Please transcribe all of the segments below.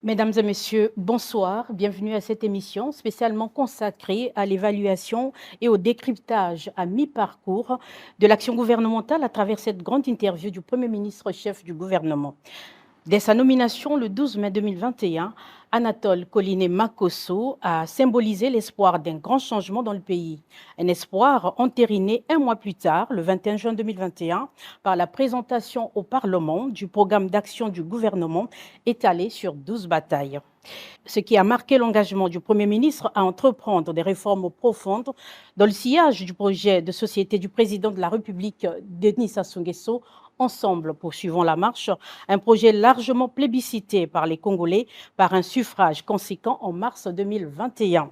Mesdames et messieurs, bonsoir. Bienvenue à cette émission spécialement consacrée à l'évaluation et au décryptage à mi-parcours de l'action gouvernementale à travers cette grande interview du Premier ministre chef du gouvernement. Dès sa nomination le 12 mai 2021, Anatole Collinet Makosso a symbolisé l'espoir d'un grand changement dans le pays. Un espoir entériné un mois plus tard, le 21 juin 2021, par la présentation au Parlement du programme d'action du gouvernement étalé sur 12 batailles. Ce qui a marqué l'engagement du Premier ministre à entreprendre des réformes profondes dans le sillage du projet de société du président de la République, Denis Sassou Nguesso. Ensemble, poursuivons la marche, un projet largement plébiscité par les Congolais par un suffrage conséquent en mars 2021.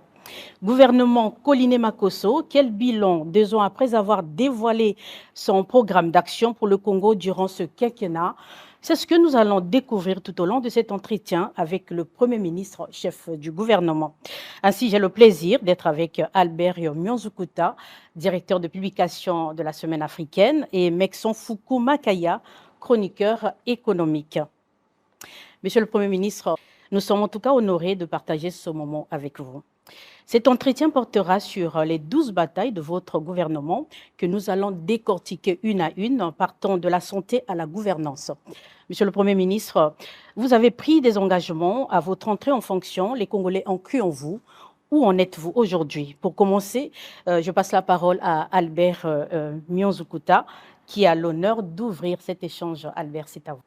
Gouvernement Collinet Makosso, quel bilan 2 ans après avoir dévoilé son programme d'action pour le Congo durant ce quinquennat? C'est ce que nous allons découvrir tout au long de cet entretien avec le Premier ministre chef du gouvernement. Ainsi, j'ai le plaisir d'être avec Albert Mionzukuta, directeur de publication de la Semaine africaine, et Mekson Foukou Makaya, chroniqueur économique. Monsieur le Premier ministre, nous sommes en tout cas honorés de partager ce moment avec vous. Cet entretien portera sur les 12 batailles de votre gouvernement que nous allons décortiquer une à une, partant de la santé à la gouvernance. Monsieur le Premier ministre, vous avez pris des engagements à votre entrée en fonction. Les Congolais ont cru en vous. Où en êtes-vous aujourd'hui? Pour commencer, je passe la parole à Albert Mionzukuta, qui a l'honneur d'ouvrir cet échange. Albert, c'est à vous.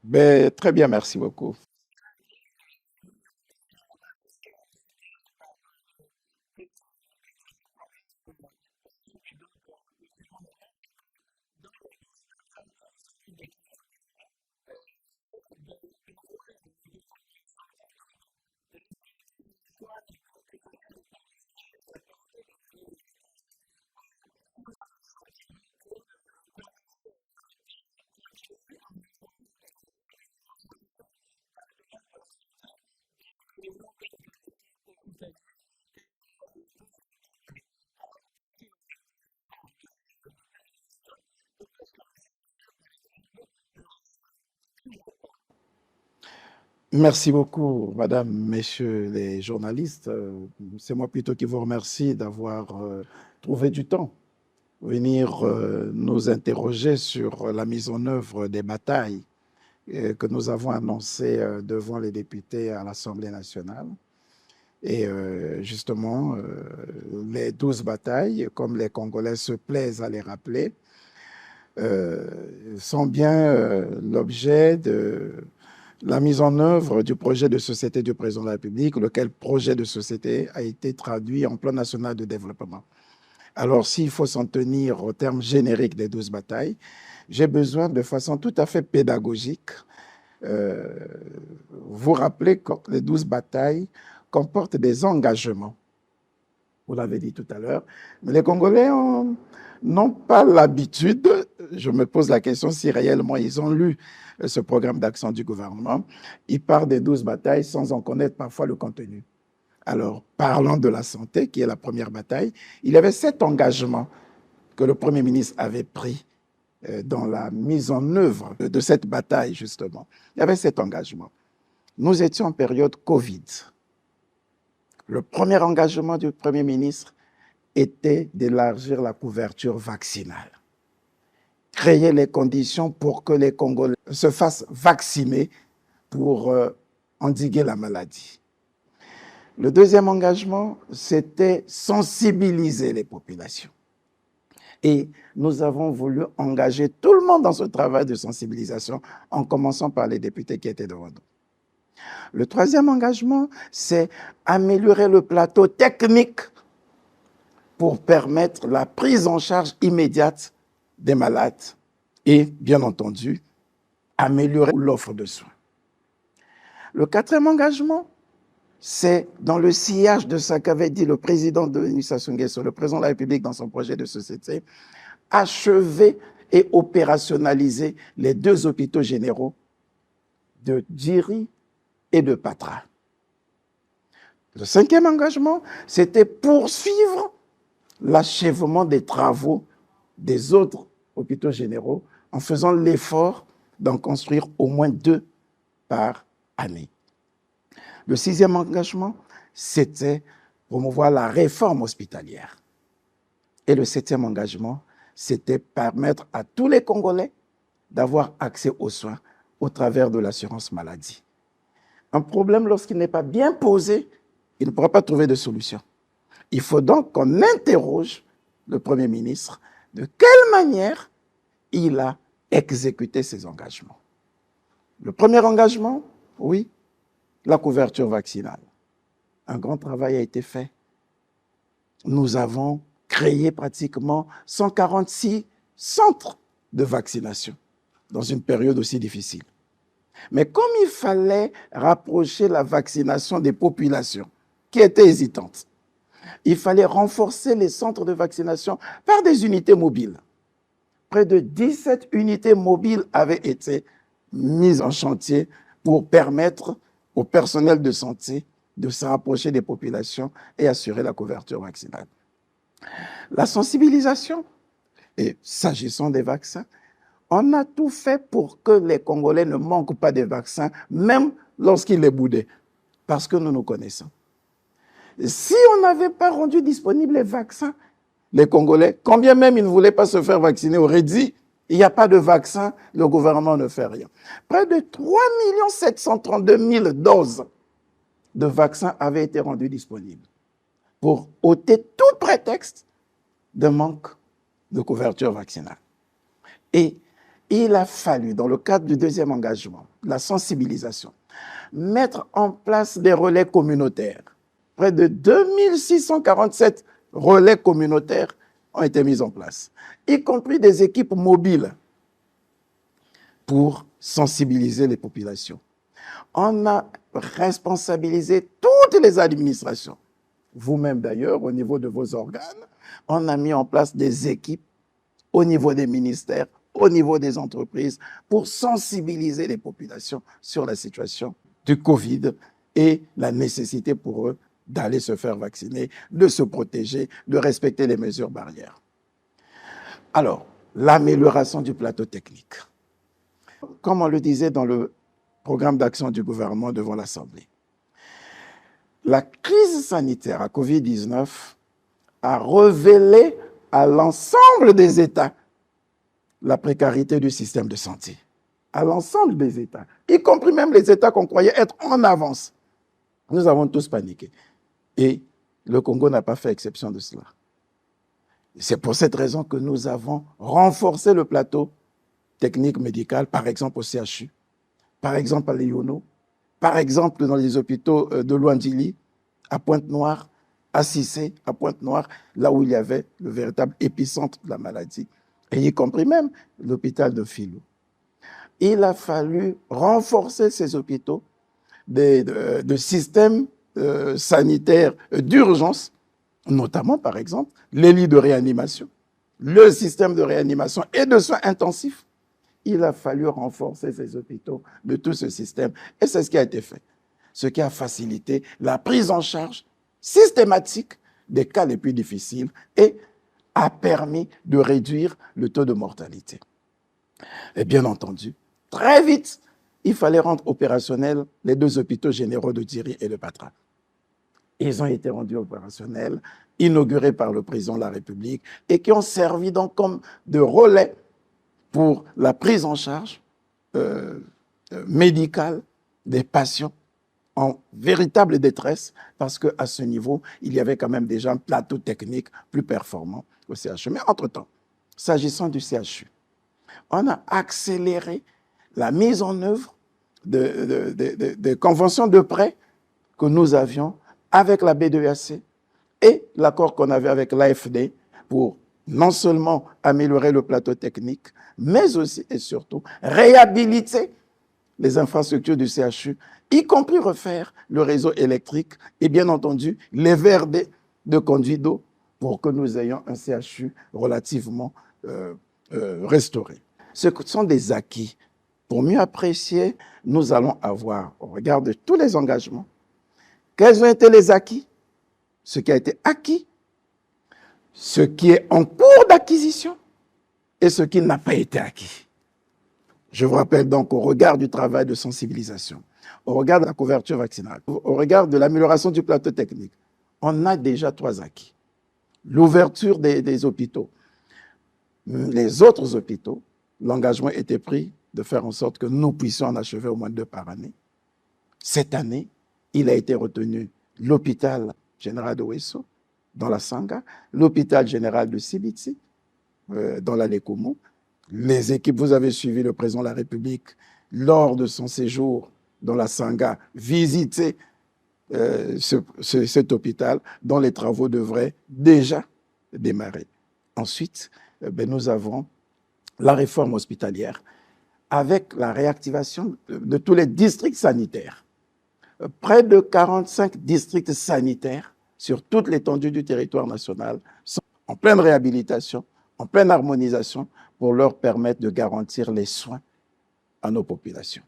Ben, très bien, merci beaucoup. Merci beaucoup, madame, messieurs les journalistes. C'est moi plutôt qui vous remercie d'avoir trouvé du temps pour venir nous interroger sur la mise en œuvre des batailles que nous avons annoncées devant les députés à l'Assemblée nationale. Et justement, les 12 batailles, comme les Congolais se plaisent à les rappeler, sont bien l'objet de la mise en œuvre du projet de société du président de la République, lequel projet de société a été traduit en plan national de développement. Alors, s'il faut s'en tenir au terme générique des 12 batailles, j'ai besoin de façon tout à fait pédagogique vous rappeler que les 12 batailles comportent des engagements. Vous l'avez dit tout à l'heure, mais les Congolais n'ont pas l'habitude, je me pose la question si réellement ils ont lu ce programme d'action du gouvernement, ils parlent des 12 batailles sans en connaître parfois le contenu. Alors, parlant de la santé, qui est la première bataille, il y avait 7 engagements que le Premier ministre avait pris dans la mise en œuvre de cette bataille, justement. Il y avait 7 engagements. Nous étions en période Covid. Le premier engagement du Premier ministre était d'élargir la couverture vaccinale. Créer les conditions pour que les Congolais se fassent vacciner pour endiguer la maladie. Le deuxième engagement, c'était sensibiliser les populations. Et nous avons voulu engager tout le monde dans ce travail de sensibilisation, en commençant par les députés qui étaient devant nous. Le troisième engagement, c'est améliorer le plateau technique pour permettre la prise en charge immédiate des malades et, bien entendu, améliorer l'offre de soins. Le quatrième engagement, c'est dans le sillage de ce qu'avait dit le président Denis Sassou Nguesso, le président de la République dans son projet de société, achever et opérationnaliser les 2 hôpitaux généraux de Djiri et de Patra. Le 5e engagement, c'était poursuivre l'achèvement des travaux des autres hôpitaux généraux en faisant l'effort d'en construire au moins 2 par année. Le 6e engagement, c'était promouvoir la réforme hospitalière. Et le 7e engagement, c'était permettre à tous les Congolais d'avoir accès aux soins au travers de l'assurance maladie. Un problème, lorsqu'il n'est pas bien posé, il ne pourra pas trouver de solution. Il faut donc qu'on interroge le Premier ministre de quelle manière il a exécuté ses engagements. Le premier engagement, oui, la couverture vaccinale. Un grand travail a été fait. Nous avons créé pratiquement 146 centres de vaccination dans une période aussi difficile. Mais comme il fallait rapprocher la vaccination des populations qui étaient hésitantes, il fallait renforcer les centres de vaccination par des unités mobiles. Près de 17 unités mobiles avaient été mises en chantier pour permettre au personnel de santé de se rapprocher des populations et assurer la couverture vaccinale. La sensibilisation, et s'agissant des vaccins, on a tout fait pour que les Congolais ne manquent pas de vaccins, même lorsqu'ils les boudaient, parce que nous nous connaissons. Si on n'avait pas rendu disponibles les vaccins, les Congolais, combien même ils ne voulaient pas se faire vacciner, auraient dit il n'y a pas de vaccin, le gouvernement ne fait rien. Près de 3 732 000 doses de vaccins avaient été rendues disponibles pour ôter tout prétexte de manque de couverture vaccinale. Et il a fallu, dans le cadre du 2e engagement, la sensibilisation, mettre en place des relais communautaires. Près de 2647 relais communautaires ont été mis en place, y compris des équipes mobiles pour sensibiliser les populations. On a responsabilisé toutes les administrations. Vous-même d'ailleurs, au niveau de vos organes, on a mis en place des équipes au niveau des ministères, au niveau des entreprises, pour sensibiliser les populations sur la situation du Covid et la nécessité pour eux d'aller se faire vacciner, de se protéger, de respecter les mesures barrières. Alors, l'amélioration du plateau technique. Comme on le disait dans le programme d'action du gouvernement devant l'Assemblée, la crise sanitaire à Covid-19 a révélé à l'ensemble des États la précarité du système de santé. À l'ensemble des États, y compris même les États qu'on croyait être en avance. Nous avons tous paniqué. Et le Congo n'a pas fait exception de cela. C'est pour cette raison que nous avons renforcé le plateau technique médical, par exemple au CHU, par exemple à l'Iono, par exemple dans les hôpitaux de Luandili, à Pointe-Noire, à Cissé, à Pointe-Noire, là où il y avait le véritable épicentre de la maladie, et y compris même l'hôpital de Filou. Il a fallu renforcer ces hôpitaux de systèmes sanitaires d'urgence, notamment, par exemple, les lits de réanimation, le système de réanimation et de soins intensifs. Il a fallu renforcer ces hôpitaux de tout ce système. Et c'est ce qui a été fait. Ce qui a facilité la prise en charge systématique des cas les plus difficiles et a permis de réduire le taux de mortalité. Et bien entendu, très vite, il fallait rendre opérationnels les 2 hôpitaux généraux de Djiri et de Patra. Ils ont été rendus opérationnels, inaugurés par le président de la République et qui ont servi donc comme de relais pour la prise en charge médicale des patients en véritable détresse parce qu'à ce niveau, il y avait quand même déjà un plateau technique plus performant au CHU. Mais entre-temps, s'agissant du CHU, on a accéléré la mise en œuvre de conventions de prêt que nous avions avec la B2AC et l'accord qu'on avait avec l'AFD pour non seulement améliorer le plateau technique, mais aussi et surtout réhabiliter les infrastructures du CHU, y compris refaire le réseau électrique et bien entendu les VRD de conduit d'eau pour que nous ayons un CHU relativement restauré. Ce sont des acquis. Pour mieux apprécier, nous allons avoir, au regard de tous les engagements, quels ont été les acquis, ce qui a été acquis, ce qui est en cours d'acquisition et ce qui n'a pas été acquis. Je vous rappelle donc, au regard du travail de sensibilisation, au regard de la couverture vaccinale, au regard de l'amélioration du plateau technique, on a déjà 3 acquis. L'ouverture des hôpitaux. Les autres hôpitaux, l'engagement était pris de faire en sorte que nous puissions en achever au moins 2 par année. Cette année, il a été retenu l'hôpital général de Ouesso, dans la Sanga, l'hôpital général de Sibiti, dans la Lekumu. Les équipes, vous avez suivi le président de la République lors de son séjour dans la Sanga, visiter cet hôpital dont les travaux devraient déjà démarrer. Ensuite, nous avons la réforme hospitalière avec la réactivation de tous les districts sanitaires. Près de 45 districts sanitaires sur toute l'étendue du territoire national sont en pleine réhabilitation, en pleine harmonisation pour leur permettre de garantir les soins à nos populations.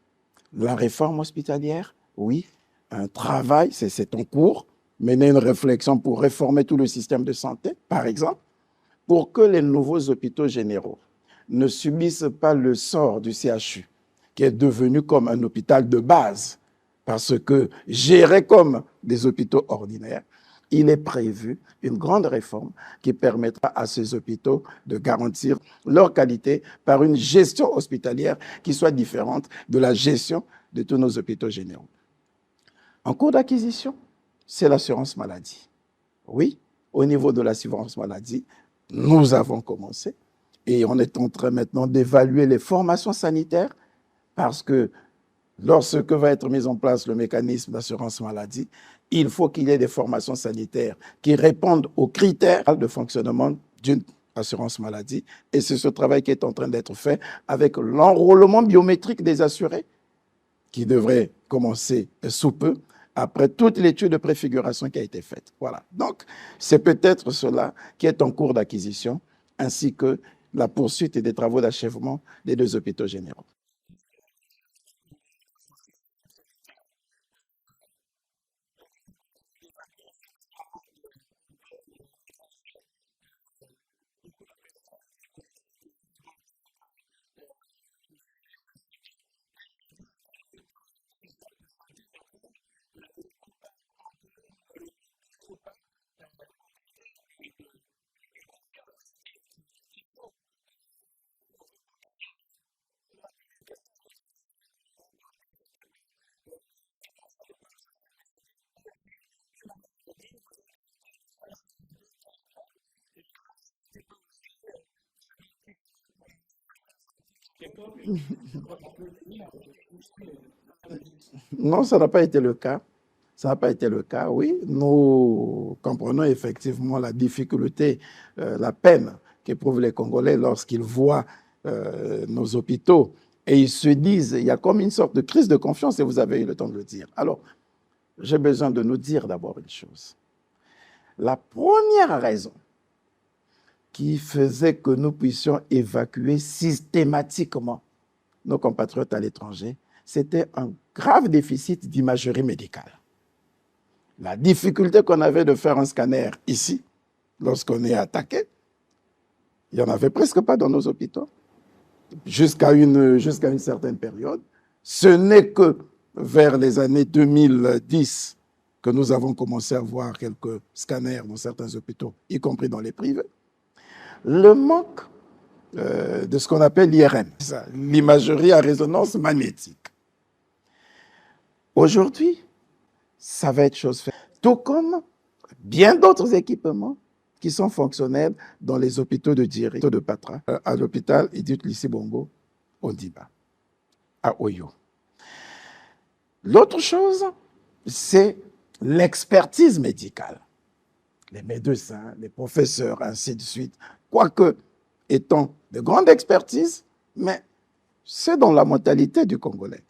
La réforme hospitalière, oui, un travail, c'est en cours, mener une réflexion pour réformer tout le système de santé, par exemple, pour que les nouveaux hôpitaux généraux ne subissent pas le sort du CHU, qui est devenu comme un hôpital de base, parce que géré comme des hôpitaux ordinaires, il est prévu une grande réforme qui permettra à ces hôpitaux de garantir leur qualité par une gestion hospitalière qui soit différente de la gestion de tous nos hôpitaux généraux. En cours d'acquisition, c'est l'assurance maladie. Oui, au niveau de l'assurance maladie, nous avons commencé et on est en train maintenant d'évaluer les formations sanitaires parce que lorsque va être mis en place le mécanisme d'assurance maladie, il faut qu'il y ait des formations sanitaires qui répondent aux critères de fonctionnement d'une assurance maladie. Et c'est ce travail qui est en train d'être fait avec l'enrôlement biométrique des assurés, qui devrait commencer sous peu, après toute l'étude de préfiguration qui a été faite. Voilà. Donc, c'est peut-être cela qui est en cours d'acquisition, ainsi que la poursuite des travaux d'achèvement des 2 hôpitaux généraux. Non, ça n'a pas été le cas. Ça n'a pas été le cas, oui. Nous comprenons effectivement la difficulté, la peine qu'éprouvent les Congolais lorsqu'ils voient nos hôpitaux et ils se disent, il y a comme une sorte de crise de confiance et vous avez eu le temps de le dire. Alors, j'ai besoin de nous dire d'abord une chose. La première raison qui faisait que nous puissions évacuer systématiquement nos compatriotes à l'étranger, c'était un grave déficit d'imagerie médicale. La difficulté qu'on avait de faire un scanner ici, lorsqu'on est attaqué, il n'y en avait presque pas dans nos hôpitaux, jusqu'à une certaine période. Ce n'est que vers les années 2010 que nous avons commencé à voir quelques scanners dans certains hôpitaux, y compris dans les privés. Le manque de ce qu'on appelle l'IRM, l'imagerie à résonance magnétique. Aujourd'hui, ça va être chose faite. Tout comme bien d'autres équipements qui sont fonctionnels dans les hôpitaux de Djiri, de Patra, à l'hôpital Idut Lissi Bongo, Ondiba, à Oyo. L'autre chose, c'est l'expertise médicale. Les médecins, les professeurs, ainsi de suite, quoique étant de grande expertise, mais c'est dans la mentalité du Congolais.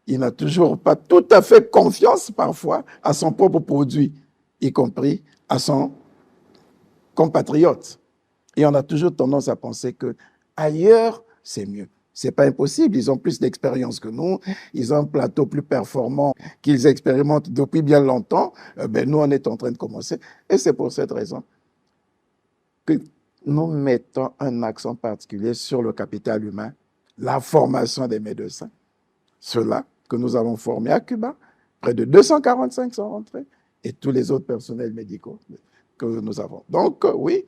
Il n'a toujours pas tout à fait confiance parfois à son propre produit, y compris à son compatriote. Et on a toujours tendance à penser que ailleurs, c'est mieux. C'est pas impossible, ils ont plus d'expérience que nous, ils ont un plateau plus performant qu'ils expérimentent depuis bien longtemps. Nous, on est en train de commencer. Et c'est pour cette raison que nous mettons un accent particulier sur le capital humain, la formation des médecins. Ceux-là que nous avons formés à Cuba, près de 245 sont rentrés, et tous les autres personnels médicaux que nous avons. Donc, oui,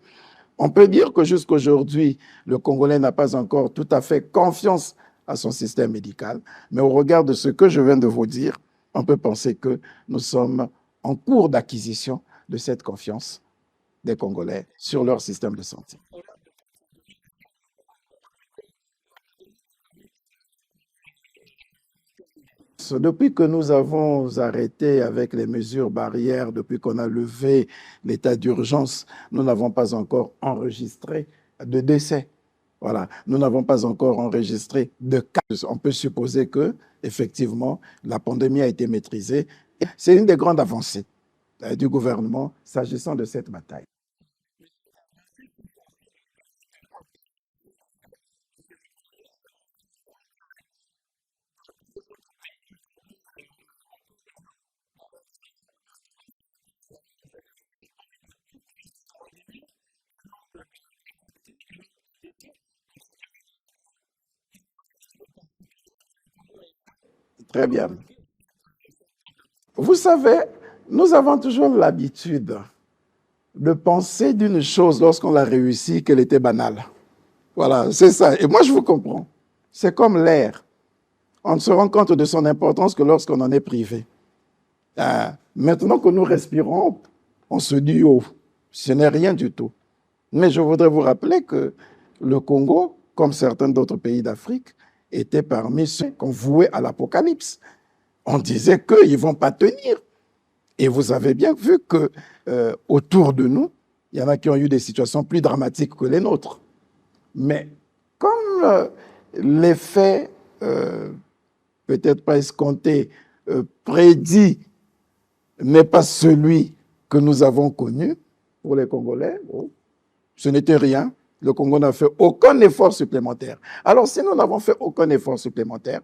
on peut dire que jusqu'aujourd'hui, le Congolais n'a pas encore tout à fait confiance à son système médical, mais au regard de ce que je viens de vous dire, on peut penser que nous sommes en cours d'acquisition de cette confiance des Congolais sur leur système de santé. Depuis que nous avons arrêté avec les mesures barrières, depuis qu'on a levé l'état d'urgence, nous n'avons pas encore enregistré de décès. Voilà, nous n'avons pas encore enregistré de cas. On peut supposer que, effectivement, la pandémie a été maîtrisée. C'est une des grandes avancées du gouvernement s'agissant de cette bataille. Très bien. Vous savez, nous avons toujours l'habitude de penser d'une chose lorsqu'on l'a réussi qu'elle était banale. Voilà, c'est ça. Et moi, je vous comprends. C'est comme l'air. On ne se rend compte de son importance que lorsqu'on en est privé. Maintenant que nous respirons, on se dit, oh, ce n'est rien du tout. Mais je voudrais vous rappeler que le Congo, comme certains d'autres pays d'Afrique, était parmi ceux qu'on vouait à l'apocalypse. On disait qu'ils ne vont pas tenir. Et vous avez bien vu que autour de nous, il y en a qui ont eu des situations plus dramatiques que les nôtres. Mais comme l'effet, peut-être pas escompté, prédit, n'est pas celui que nous avons connu pour les Congolais, oh, ce n'était rien. Le Congo n'a fait aucun effort supplémentaire. Alors, si nous n'avons fait aucun effort supplémentaire,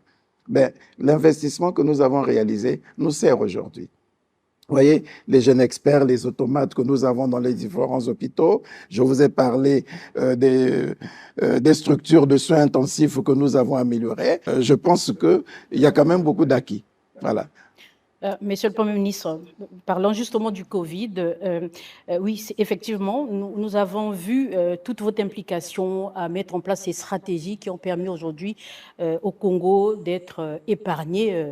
l'investissement que nous avons réalisé nous sert aujourd'hui. Vous voyez, les jeunes experts, les automates que nous avons dans les différents hôpitaux. Je vous ai parlé des structures de soins intensifs que nous avons améliorées. Je pense qu'il y a quand même beaucoup d'acquis. Voilà. Monsieur le Premier ministre, parlons justement du Covid. Oui, effectivement, nous avons vu toute votre implication à mettre en place ces stratégies qui ont permis aujourd'hui au Congo d'être épargné,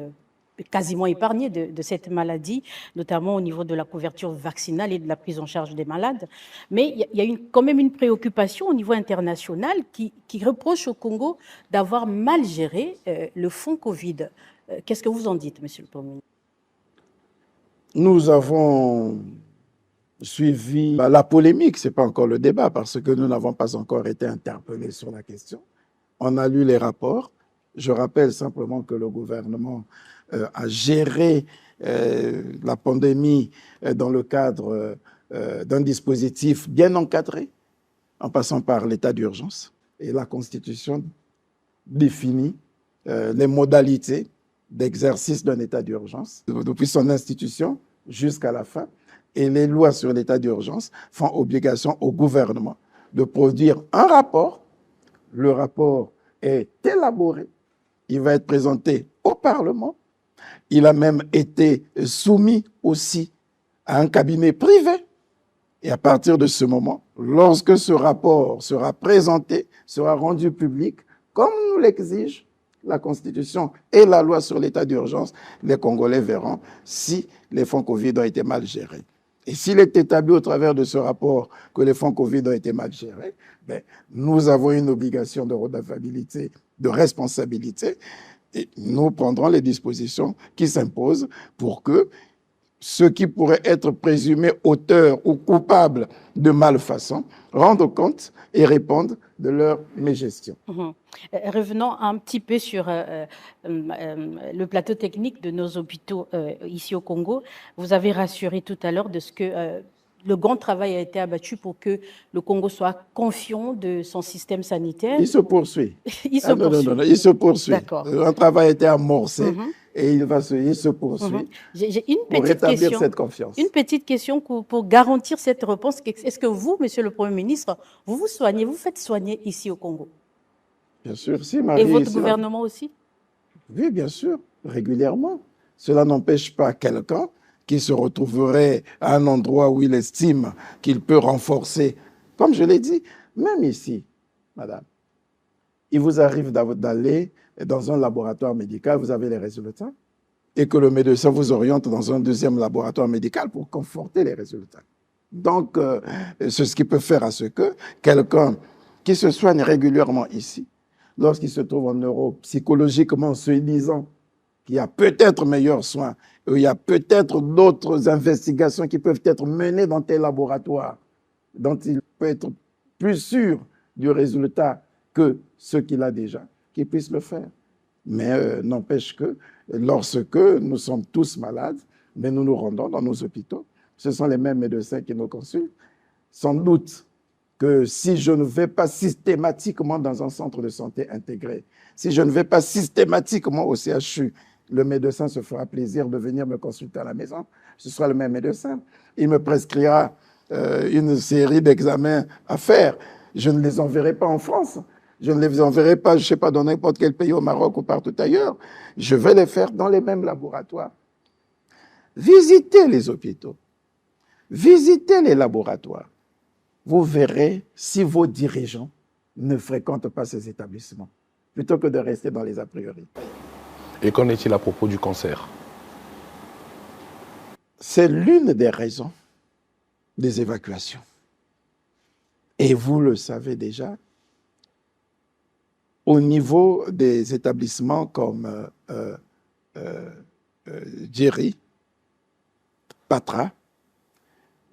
quasiment épargné de cette maladie, notamment au niveau de la couverture vaccinale et de la prise en charge des malades. Mais il y a quand même une préoccupation au niveau international qui reproche au Congo d'avoir mal géré le fonds Covid. Qu'est-ce que vous en dites, monsieur le Premier ministre? Nous avons suivi la polémique, ce n'est pas encore le débat, parce que nous n'avons pas encore été interpellés sur la question. On a lu les rapports. Je rappelle simplement que le gouvernement a géré la pandémie dans le cadre d'un dispositif bien encadré, en passant par l'état d'urgence. Et la Constitution définit les modalités d'exercice d'un état d'urgence, depuis son institution jusqu'à la fin. Et les lois sur l'état d'urgence font obligation au gouvernement de produire un rapport. Le rapport est élaboré. Il va être présenté au Parlement. Il a même été soumis aussi à un cabinet privé. Et à partir de ce moment, lorsque ce rapport sera présenté, sera rendu public, comme nous l'exige la Constitution et la loi sur l'état d'urgence, les Congolais verront si les fonds Covid ont été mal gérés. Et s'il est établi au travers de ce rapport que les fonds Covid ont été mal gérés, nous avons une obligation de redevabilité, de responsabilité, et nous prendrons les dispositions qui s'imposent pour que ceux qui pourraient être présumés auteurs ou coupables de malfaçon rendent compte et répondent de leur mégestion. Revenons un petit peu sur le plateau technique de nos hôpitaux ici au Congo. Vous avez rassuré tout à l'heure de ce que le grand travail a été abattu pour que le Congo soit confiant de son système sanitaire. Il se poursuit. Il se poursuit. Non, il se poursuit. D'accord. Un travail a été amorcé et il se poursuit J'ai une pour petite rétablir question. cette confiance. Une petite question pour garantir cette réponse. Est-ce que vous, Monsieur le Premier ministre, vous vous soignez, vous faites soigner ici au Congo? Bien sûr, si, Marie. Et votre gouvernement aussi? Oui, bien sûr, régulièrement. Cela n'empêche pas quelqu'un qui se retrouverait à un endroit où il estime qu'il peut renforcer. Comme je l'ai dit, même ici, madame, il vous arrive d'aller dans un laboratoire médical, vous avez les résultats, et que le médecin vous oriente dans un deuxième laboratoire médical pour conforter les résultats. Donc, c'est ce qui peut faire à ce que quelqu'un qui se soigne régulièrement ici, lorsqu'il se trouve en Europe, psychologiquement se disant qu'il y a peut-être meilleurs soins, il y a peut-être d'autres investigations qui peuvent être menées dans tes laboratoires, dont il peut être plus sûr du résultat que ceux qu'il a déjà, qu'il puisse le faire. Mais n'empêche que lorsque nous sommes tous malades, mais nous nous rendons dans nos hôpitaux, ce sont les mêmes médecins qui nous consultent. Sans doute que si je ne vais pas systématiquement dans un centre de santé intégré, si je ne vais pas systématiquement au CHU, le médecin se fera plaisir de venir me consulter à la maison. Ce sera le même médecin. Il me prescrira une série d'examens à faire. Je ne les enverrai pas en France. Je ne les enverrai pas, je ne sais pas, dans n'importe quel pays, au Maroc ou partout ailleurs. Je vais les faire dans les mêmes laboratoires. Visitez les hôpitaux. Visitez les laboratoires. Vous verrez si vos dirigeants ne fréquentent pas ces établissements, plutôt que de rester dans les a priori. Et qu'en est-il à propos du cancer? C'est l'une des raisons des évacuations. Et vous le savez déjà, au niveau des établissements comme Djeri, Patra,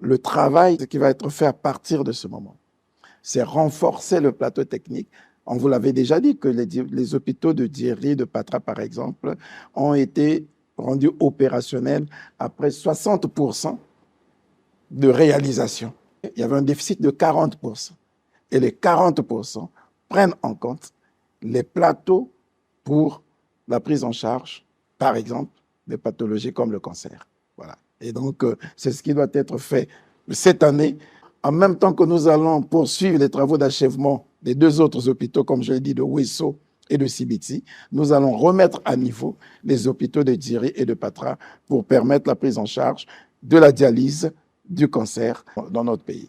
le travail qui va être fait à partir de ce moment, c'est renforcer le plateau technique. On vous l'avait déjà dit que les hôpitaux de Djeri, de Patra par exemple, ont été rendus opérationnels après 60% de réalisation. Il y avait un déficit de 40%. Et les 40% prennent en compte les plateaux pour la prise en charge, par exemple, des pathologies comme le cancer. Voilà. Et donc, c'est ce qui doit être fait cette année, en même temps que nous allons poursuivre les travaux d'achèvement des deux autres hôpitaux, comme je l'ai dit, de Ouesso et de Sibiti. Nous allons remettre à niveau les hôpitaux de Djeri et de Patra pour permettre la prise en charge de la dialyse, du cancer dans notre pays.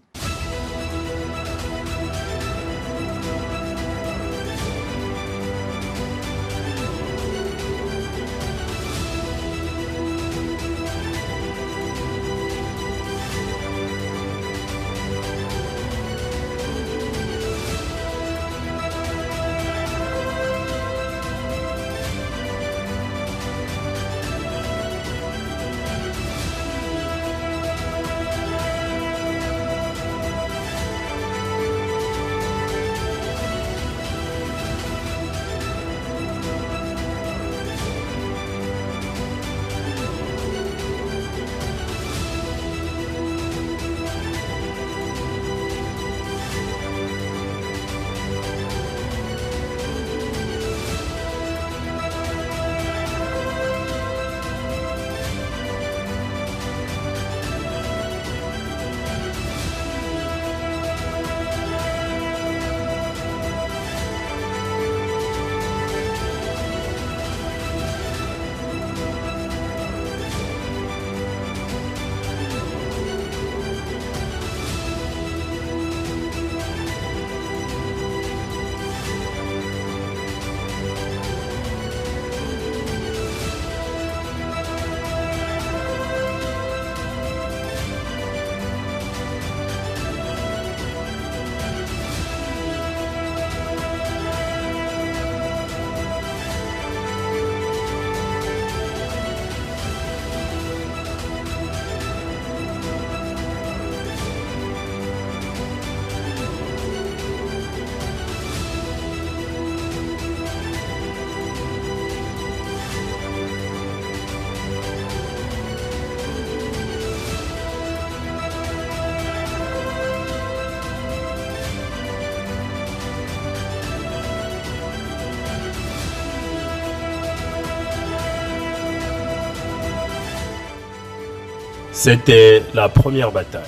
C'était la première bataille.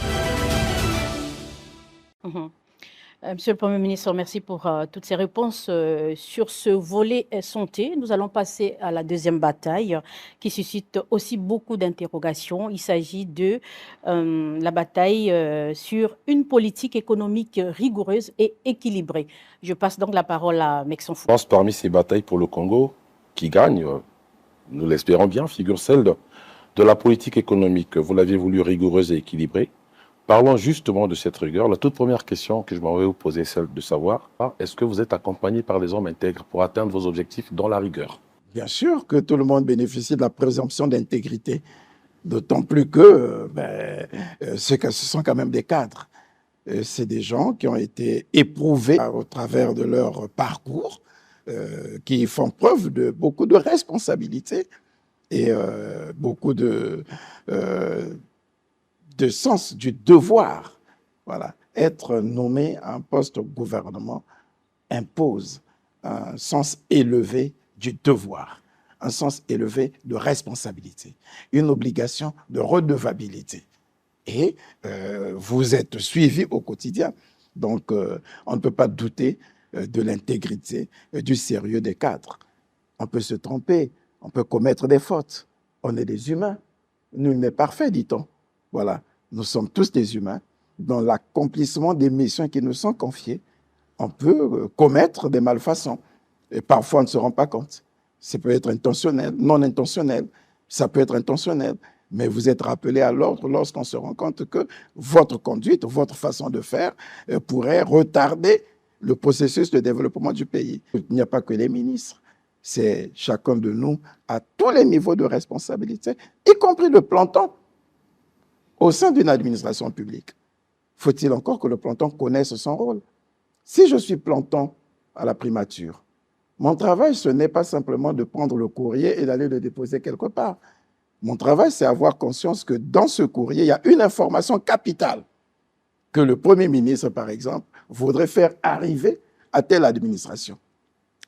Monsieur le Premier ministre, merci pour toutes ces réponses sur ce volet santé. Nous allons passer à la deuxième bataille qui suscite aussi beaucoup d'interrogations. Il s'agit de la bataille sur une politique économique rigoureuse et équilibrée. Je passe donc la parole à Mexon-Fou. Je pense parmi ces batailles pour le Congo, qui gagne, nous l'espérons bien, figure celle de la politique économique. Vous l'avez voulu rigoureuse et équilibrée. Parlons justement de cette rigueur. La toute première question que je m'en vais vous poser, c'est celle de savoir, est-ce que vous êtes accompagné par des hommes intègres pour atteindre vos objectifs dans la rigueur? Bien sûr que tout le monde bénéficie de la présomption d'intégrité, d'autant plus que ce sont quand même des cadres. C'est des gens qui ont été éprouvés au travers de leur parcours, qui font preuve de beaucoup de responsabilité et beaucoup de sens du devoir. Voilà. Être nommé à un poste au gouvernement impose un sens élevé du devoir, un sens élevé de responsabilité, une obligation de redevabilité. Et vous êtes suivi au quotidien. Donc, on ne peut pas douter de l'intégrité, du sérieux des cadres. On peut se tromper, on peut commettre des fautes. On est des humains. Nul n'est parfait, dit-on. Voilà. Nous sommes tous des humains. Dans l'accomplissement des missions qui nous sont confiées, on peut commettre des malfaçons. Et parfois, on ne se rend pas compte. Ça peut être intentionnel, non intentionnel. Ça peut être intentionnel. Mais vous êtes rappelé à l'ordre lorsqu'on se rend compte que votre conduite, votre façon de faire pourrait retarder le processus de développement du pays. Il n'y a pas que les ministres. C'est chacun de nous à tous les niveaux de responsabilité, y compris le planton. Au sein d'une administration publique, faut-il encore que le planton connaisse son rôle? Si je suis planton à la primature, mon travail, ce n'est pas simplement de prendre le courrier et d'aller le déposer quelque part. Mon travail, c'est avoir conscience que dans ce courrier, il y a une information capitale que le Premier ministre, par exemple, voudrait faire arriver à telle administration.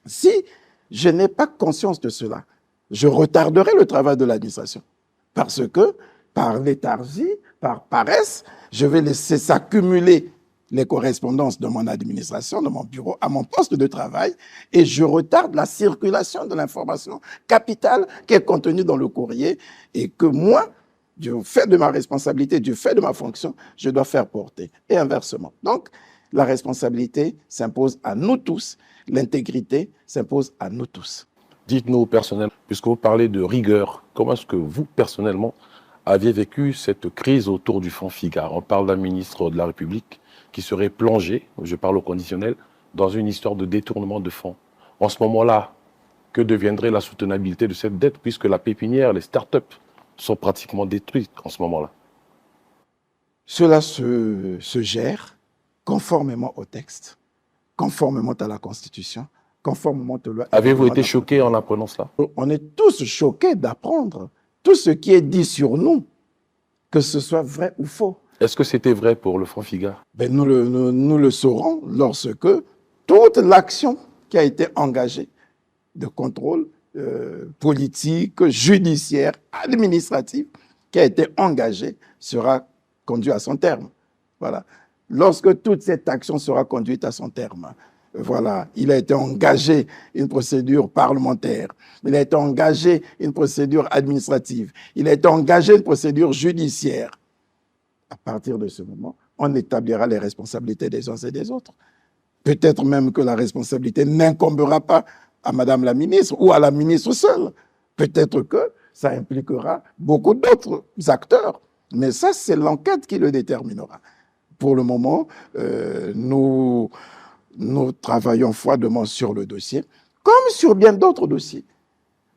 Si je n'ai pas conscience de cela, je retarderai le travail de l'administration parce que par léthargie, par paresse, je vais laisser s'accumuler les correspondances de mon administration, de mon bureau, à mon poste de travail, et je retarde la circulation de l'information capitale qui est contenue dans le courrier et que moi, du fait de ma responsabilité, du fait de ma fonction, je dois faire porter, et inversement. Donc, la responsabilité s'impose à nous tous, l'intégrité s'impose à nous tous. Dites-nous personnellement, puisque vous parlez de rigueur, comment est-ce que vous, personnellement, aviez vécu cette crise autour du fonds FIGAR? On parle d'un ministre de la République qui serait plongé, je parle au conditionnel, dans une histoire de détournement de fonds. En ce moment-là, que deviendrait la soutenabilité de cette dette, puisque la pépinière, les start-up sont pratiquement détruites en ce moment-là? Cela se gère conformément au texte, conformément à la Constitution, conformément aux lois. Avez-vous été choqué en apprenant cela? On est tous choqués d'apprendre tout ce qui est dit sur nous, que ce soit vrai ou faux. Est-ce que c'était vrai pour le fonds FIGAR? Nous le saurons lorsque toute l'action qui a été engagée de contrôle politique, judiciaire, administratif, qui a été engagée, sera conduite à son terme. Voilà. Lorsque toute cette action sera conduite à son terme, voilà, il a été engagé une procédure parlementaire, il a été engagé une procédure administrative, il a été engagé une procédure judiciaire. À partir de ce moment, on établira les responsabilités des uns et des autres. Peut-être même que la responsabilité n'incombera pas à Madame la ministre ou à la ministre seule. Peut-être que ça impliquera beaucoup d'autres acteurs. Mais ça, c'est l'enquête qui le déterminera. Pour le moment, nous travaillons froidement sur le dossier, comme sur bien d'autres dossiers,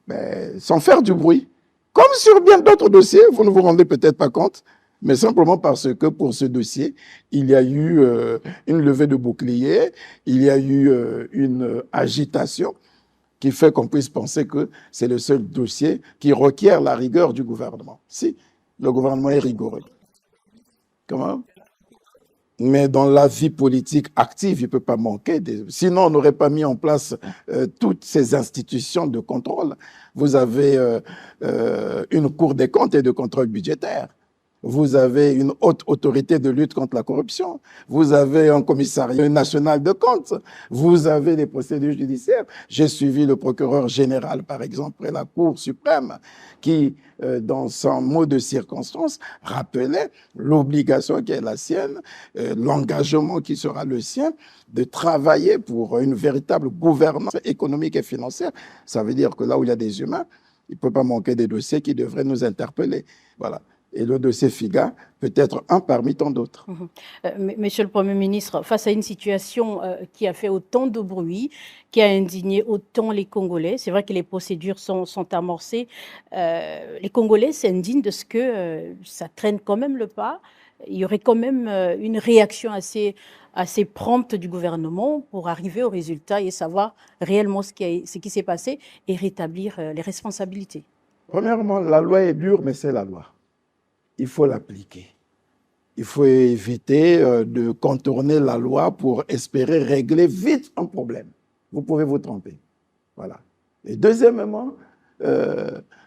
mais sans faire du bruit. Comme sur bien d'autres dossiers, vous ne vous rendez peut-être pas compte, mais simplement parce que pour ce dossier, il y a eu une levée de bouclier, il y a eu une agitation qui fait qu'on puisse penser que c'est le seul dossier qui requiert la rigueur du gouvernement. Si, le gouvernement est rigoureux. Comment? Mais dans la vie politique active, il ne peut pas manquer. Sinon, on n'aurait pas mis en place toutes ces institutions de contrôle. Vous avez une Cour des comptes et de contrôle budgétaire. Vous avez une haute autorité de lutte contre la corruption. Vous avez un commissariat national de comptes. Vous avez des procédures judiciaires. J'ai suivi le procureur général, par exemple, près la Cour suprême, qui, dans son mot de circonstance, rappelait l'obligation qui est la sienne, l'engagement qui sera le sien, de travailler pour une véritable gouvernance économique et financière. Ça veut dire que là où il y a des humains, il ne peut pas manquer des dossiers qui devraient nous interpeller. Voilà. Et le dossier FIGA peut être un parmi tant d'autres. Monsieur le Premier ministre, face à une situation qui a fait autant de bruit, qui a indigné autant les Congolais, c'est vrai que les procédures sont amorcées. Les Congolais s'indignent de ce que ça traîne quand même le pas. Il y aurait quand même une réaction assez prompte du gouvernement pour arriver au résultat et savoir réellement ce qui s'est passé et rétablir les responsabilités. Premièrement, la loi est dure, mais c'est la loi. Il faut l'appliquer. Il faut éviter de contourner la loi pour espérer régler vite un problème. Vous pouvez vous tromper. Voilà. Et deuxièmement,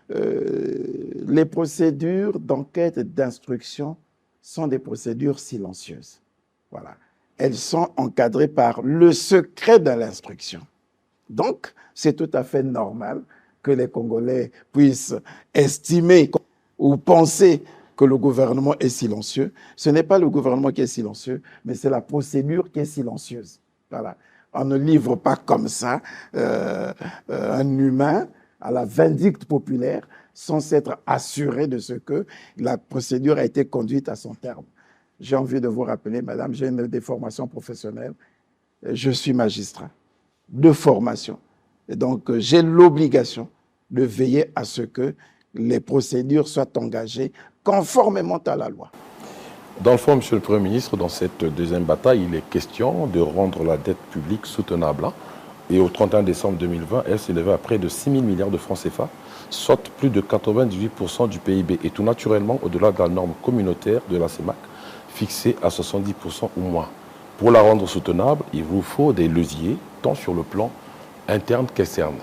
les procédures d'enquête et d'instruction sont des procédures silencieuses. Voilà. Elles sont encadrées par le secret de l'instruction. Donc, c'est tout à fait normal que les Congolais puissent estimer ou penser que le gouvernement est silencieux. Ce n'est pas le gouvernement qui est silencieux, mais c'est la procédure qui est silencieuse. Voilà. On ne livre pas comme ça un humain à la vindicte populaire sans s'être assuré de ce que la procédure a été conduite à son terme. J'ai envie de vous rappeler, madame, j'ai des formations professionnelles. Je suis magistrat de formation. Et donc, j'ai l'obligation de veiller à ce que les procédures soient engagées conformément à la loi. Dans le fond, Monsieur le Premier ministre, dans cette deuxième bataille, il est question de rendre la dette publique soutenable. Et au 31 décembre 2020, elle s'élevait à près de 6 000 milliards de francs CFA, soit plus de 98% du PIB, et tout naturellement au-delà de la norme communautaire de la CEMAC, fixée à 70% ou moins. Pour la rendre soutenable, il vous faut des leviers, tant sur le plan interne qu'externe.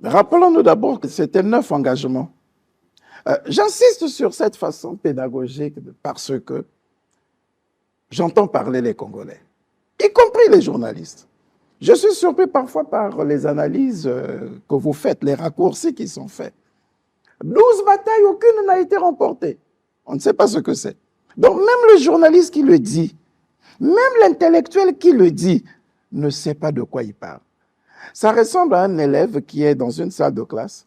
Rappelons-nous d'abord que c'était 9 engagements. J'insiste sur cette façon pédagogique parce que j'entends parler les Congolais, y compris les journalistes. Je suis surpris parfois par les analyses que vous faites, les raccourcis qui sont faits. 12 batailles, aucune n'a été remportée. On ne sait pas ce que c'est. Donc même le journaliste qui le dit, même l'intellectuel qui le dit, ne sait pas de quoi il parle. Ça ressemble à un élève qui est dans une salle de classe.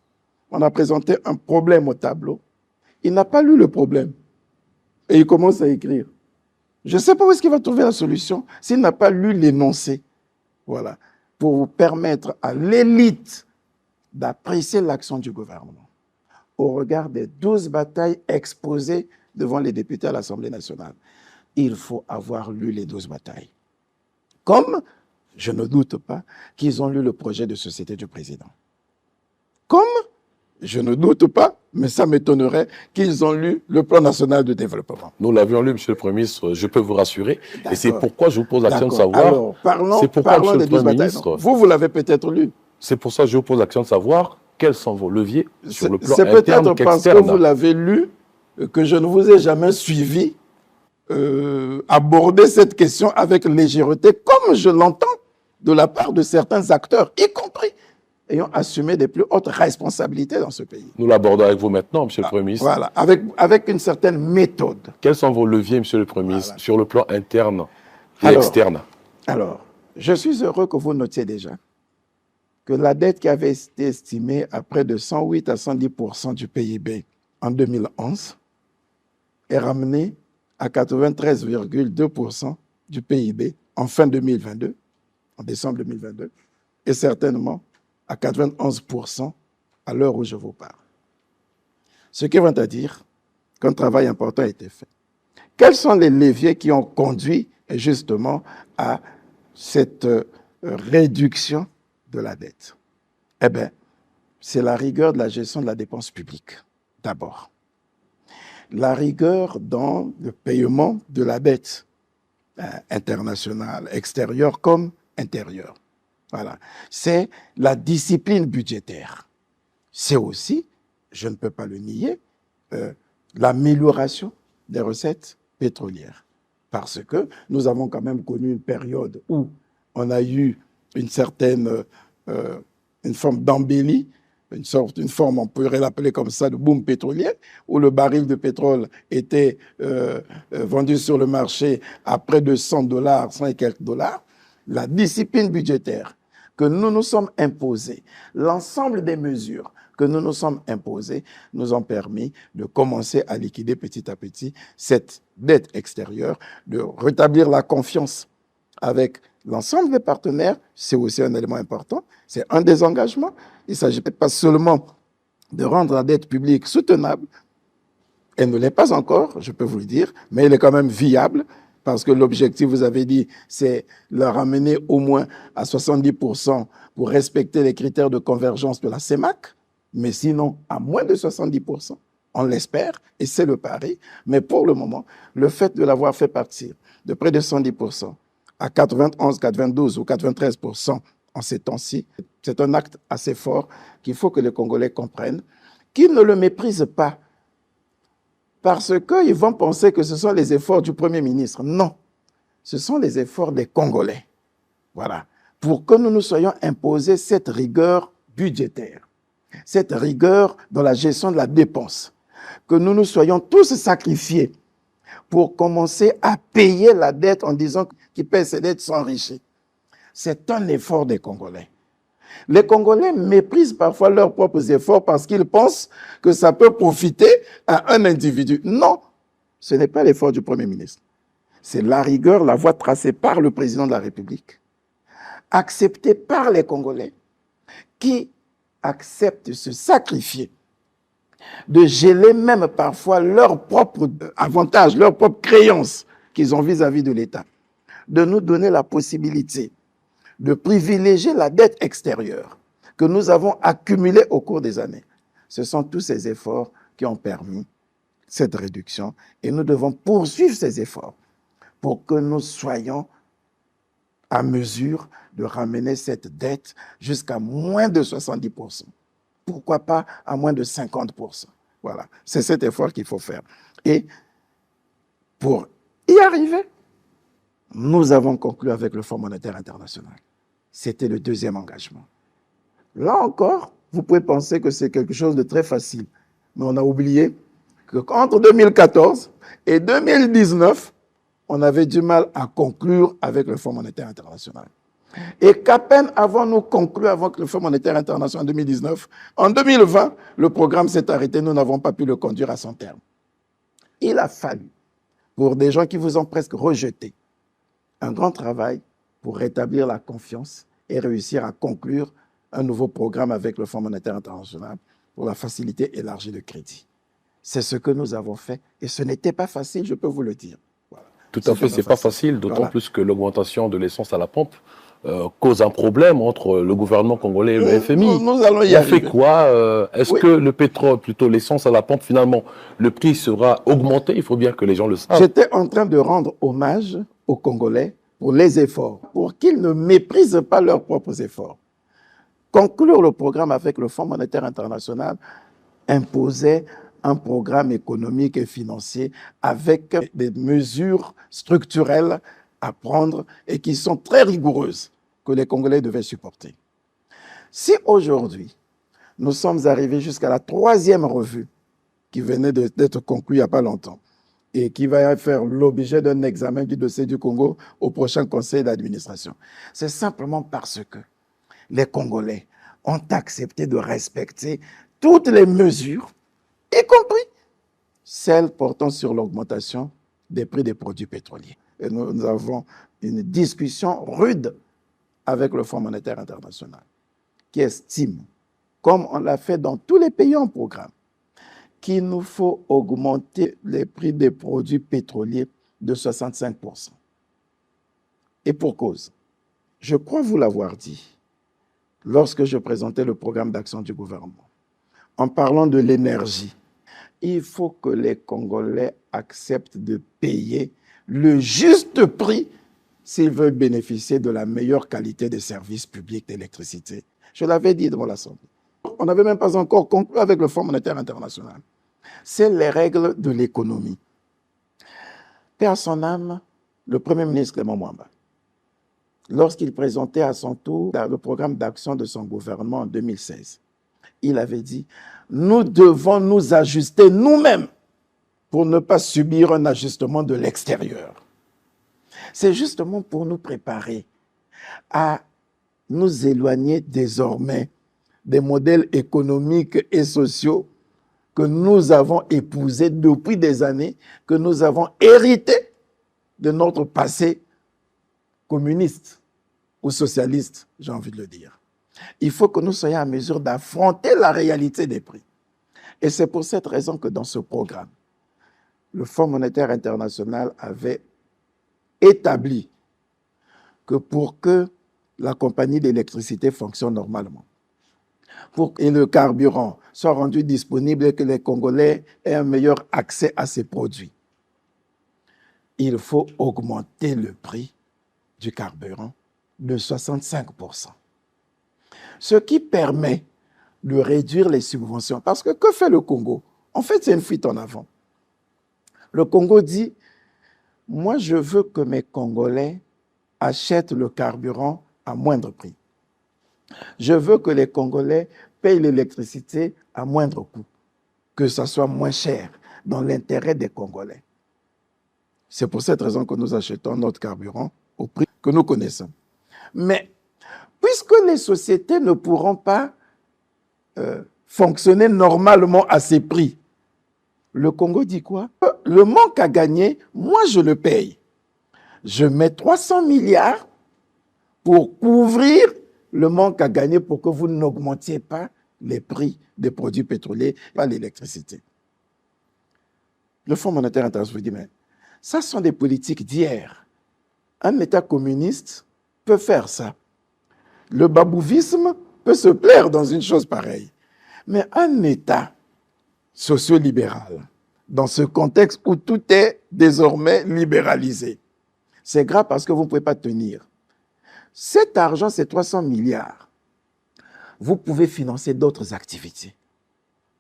On a présenté un problème au tableau. Il n'a pas lu le problème. Et il commence à écrire. Je ne sais pas où est-ce qu'il va trouver la solution s'il n'a pas lu l'énoncé. Voilà. Pour permettre à l'élite d'apprécier l'action du gouvernement au regard des 12 batailles exposées devant les députés à l'Assemblée nationale. Il faut avoir lu les 12 batailles. Comme, je ne doute pas, qu'ils ont lu le projet de société du président. Comme, je ne doute pas, mais ça m'étonnerait qu'ils ont lu le plan national de développement. Nous l'avions lu, Monsieur le Premier ministre, je peux vous rassurer. Et c'est pourquoi je vous pose la question de savoir... Alors, parlons des 12 batailles. Vous l'avez peut-être lu. C'est pour ça que je vous pose la question de savoir quels sont vos leviers sur le plan interne qu'externe. C'est peut-être parce que vous l'avez lu que je ne vous ai jamais suivi aborder cette question avec légèreté, comme je l'entends de la part de certains acteurs, y compris ayant assumé des plus hautes responsabilités dans ce pays. Nous l'abordons avec vous maintenant, Monsieur le Premier ministre. Voilà, avec une certaine méthode. Quels sont vos leviers, Monsieur le Premier ministre, sur le plan interne et externe? Alors, je suis heureux que vous notiez déjà que la dette qui avait été estimée à près de 108 à 110% du PIB en 2011 est ramenée à 93,2% du PIB en fin 2022, en décembre 2022, et certainement à 91% à l'heure où je vous parle. Ce qui veut dire qu'un travail important a été fait. Quels sont les leviers qui ont conduit justement à cette réduction de la dette? Eh bien, c'est la rigueur de la gestion de la dépense publique, d'abord. La rigueur dans le paiement de la dette internationale, extérieure comme intérieure. Voilà. C'est la discipline budgétaire. C'est aussi, je ne peux pas le nier, l'amélioration des recettes pétrolières. Parce que nous avons quand même connu une période où on a eu une certaine, une forme d'embellie, une forme, on pourrait l'appeler comme ça, de boom pétrolier, où le baril de pétrole était vendu sur le marché à près de 100 $, 100 et quelques dollars. La discipline budgétaire que nous nous sommes imposés, l'ensemble des mesures que nous nous sommes imposées, nous ont permis de commencer à liquider petit à petit cette dette extérieure, de rétablir la confiance avec l'ensemble des partenaires. C'est aussi un élément important, c'est un des engagements. Il ne s'agit pas seulement de rendre la dette publique soutenable, elle ne l'est pas encore, je peux vous le dire, mais elle est quand même viable, parce que l'objectif, vous avez dit, c'est le ramener au moins à 70% pour respecter les critères de convergence de la CEMAC, mais sinon à moins de 70%, on l'espère, et c'est le pari. Mais pour le moment, le fait de l'avoir fait partir de près de 110% à 91, 92 ou 93% en ces temps-ci, c'est un acte assez fort qu'il faut que les Congolais comprennent, qu'ils ne le méprisent pas, parce qu'ils vont penser que ce sont les efforts du Premier ministre. Non, ce sont les efforts des Congolais. Voilà, pour que nous nous soyons imposés cette rigueur budgétaire, cette rigueur dans la gestion de la dépense, que nous nous soyons tous sacrifiés pour commencer à payer la dette en disant qu'ils paient ces dettes s'enrichir. C'est un effort des Congolais. Les Congolais méprisent parfois leurs propres efforts parce qu'ils pensent que ça peut profiter à un individu. Non, ce n'est pas l'effort du Premier ministre. C'est la rigueur, la voie tracée par le président de la République, acceptée par les Congolais, qui acceptent de se sacrifier, de geler même parfois leurs propres avantages, leurs propres créances qu'ils ont vis-à-vis de l'État, de nous donner la possibilité de privilégier la dette extérieure que nous avons accumulée au cours des années. Ce sont tous ces efforts qui ont permis cette réduction et nous devons poursuivre ces efforts pour que nous soyons à mesure de ramener cette dette jusqu'à moins de 70%. Pourquoi pas à moins de 50%? Voilà, c'est cet effort qu'il faut faire. Et pour y arriver, nous avons conclu avec le Fonds monétaire international. C'était le deuxième engagement. Là encore, vous pouvez penser que c'est quelque chose de très facile. Mais on a oublié qu'entre 2014 et 2019, on avait du mal à conclure avec le Fonds monétaire international. Et qu'à peine avons-nous conclu avec le Fonds monétaire international en 2019, en 2020, le programme s'est arrêté, nous n'avons pas pu le conduire à son terme. Il a fallu, pour des gens qui vous ont presque rejeté, un grand travail pour rétablir la confiance et réussir à conclure un nouveau programme avec le Fonds monétaire international pour la facilité élargie de crédit. C'est ce que nous avons fait et ce n'était pas facile, je peux vous le dire. Voilà. Tout à fait, c'est pas facile, d'autant plus que l'augmentation de l'essence à la pompe cause un problème entre le gouvernement congolais et le FMI. Nous allons y arriver. On fait quoi? Est-ce que le pétrole, plutôt l'essence à la pompe, finalement, le prix sera augmenté? Il faut bien que les gens le savent. J'étais en train de rendre hommage aux Congolais pour les efforts, pour qu'ils ne méprisent pas leurs propres efforts. Conclure le programme avec le Fonds monétaire international imposait un programme économique et financier avec des mesures structurelles à prendre et qui sont très rigoureuses que les Congolais devaient supporter. Si aujourd'hui, nous sommes arrivés jusqu'à la 3e revue qui venait d'être conclue il n'y a pas longtemps, et qui va faire l'objet d'un examen du dossier du Congo au prochain conseil d'administration. C'est simplement parce que les Congolais ont accepté de respecter toutes les mesures, y compris celles portant sur l'augmentation des prix des produits pétroliers. Et nous avons une discussion rude avec le Fonds monétaire international, qui estime, comme on l'a fait dans tous les pays en programme, qu'il nous faut augmenter les prix des produits pétroliers de 65%. Et pour cause, je crois vous l'avoir dit, lorsque je présentais le programme d'action du gouvernement, en parlant de l'énergie, il faut que les Congolais acceptent de payer le juste prix s'ils veulent bénéficier de la meilleure qualité des services publics d'électricité. Je l'avais dit devant l'Assemblée. On n'avait même pas encore conclu avec le Fonds monétaire international. C'est les règles de l'économie. Paix à son âme, le Premier ministre Clément Mwamba, lorsqu'il présentait à son tour le programme d'action de son gouvernement en 2016, il avait dit « Nous devons nous ajuster nous-mêmes pour ne pas subir un ajustement de l'extérieur. » C'est justement pour nous préparer à nous éloigner désormais des modèles économiques et sociaux que nous avons épousés depuis des années, que nous avons hérités de notre passé communiste ou socialiste, j'ai envie de le dire. Il faut que nous soyons en mesure d'affronter la réalité des prix. Et c'est pour cette raison que dans ce programme, le Fonds monétaire international avait établi que pour que la compagnie d'électricité fonctionne normalement, pour que le carburant soit rendu disponible et que les Congolais aient un meilleur accès à ces produits, il faut augmenter le prix du carburant de 65%. Ce qui permet de réduire les subventions. Parce que fait le Congo? En fait, c'est une fuite en avant. Le Congo dit, moi je veux que mes Congolais achètent le carburant à moindre prix. Je veux que les Congolais payent l'électricité à moindre coût, que ça soit moins cher, dans l'intérêt des Congolais. C'est pour cette raison que nous achetons notre carburant au prix que nous connaissons. Mais, puisque les sociétés ne pourront pas fonctionner normalement à ces prix, le Congo dit quoi? Le manque à gagner, moi je le paye. Je mets 300 milliards pour couvrir le manque à gagner pour que vous n'augmentiez pas les prix des produits pétroliers, pas l'électricité. Le Fonds monétaire international vous dit, mais ça sont des politiques d'hier. Un État communiste peut faire ça. Le babouvisme peut se plaire dans une chose pareille. Mais un État socio-libéral, dans ce contexte où tout est désormais libéralisé, c'est grave parce que vous ne pouvez pas tenir. Cet argent, c'est 300 milliards. Vous pouvez financer d'autres activités.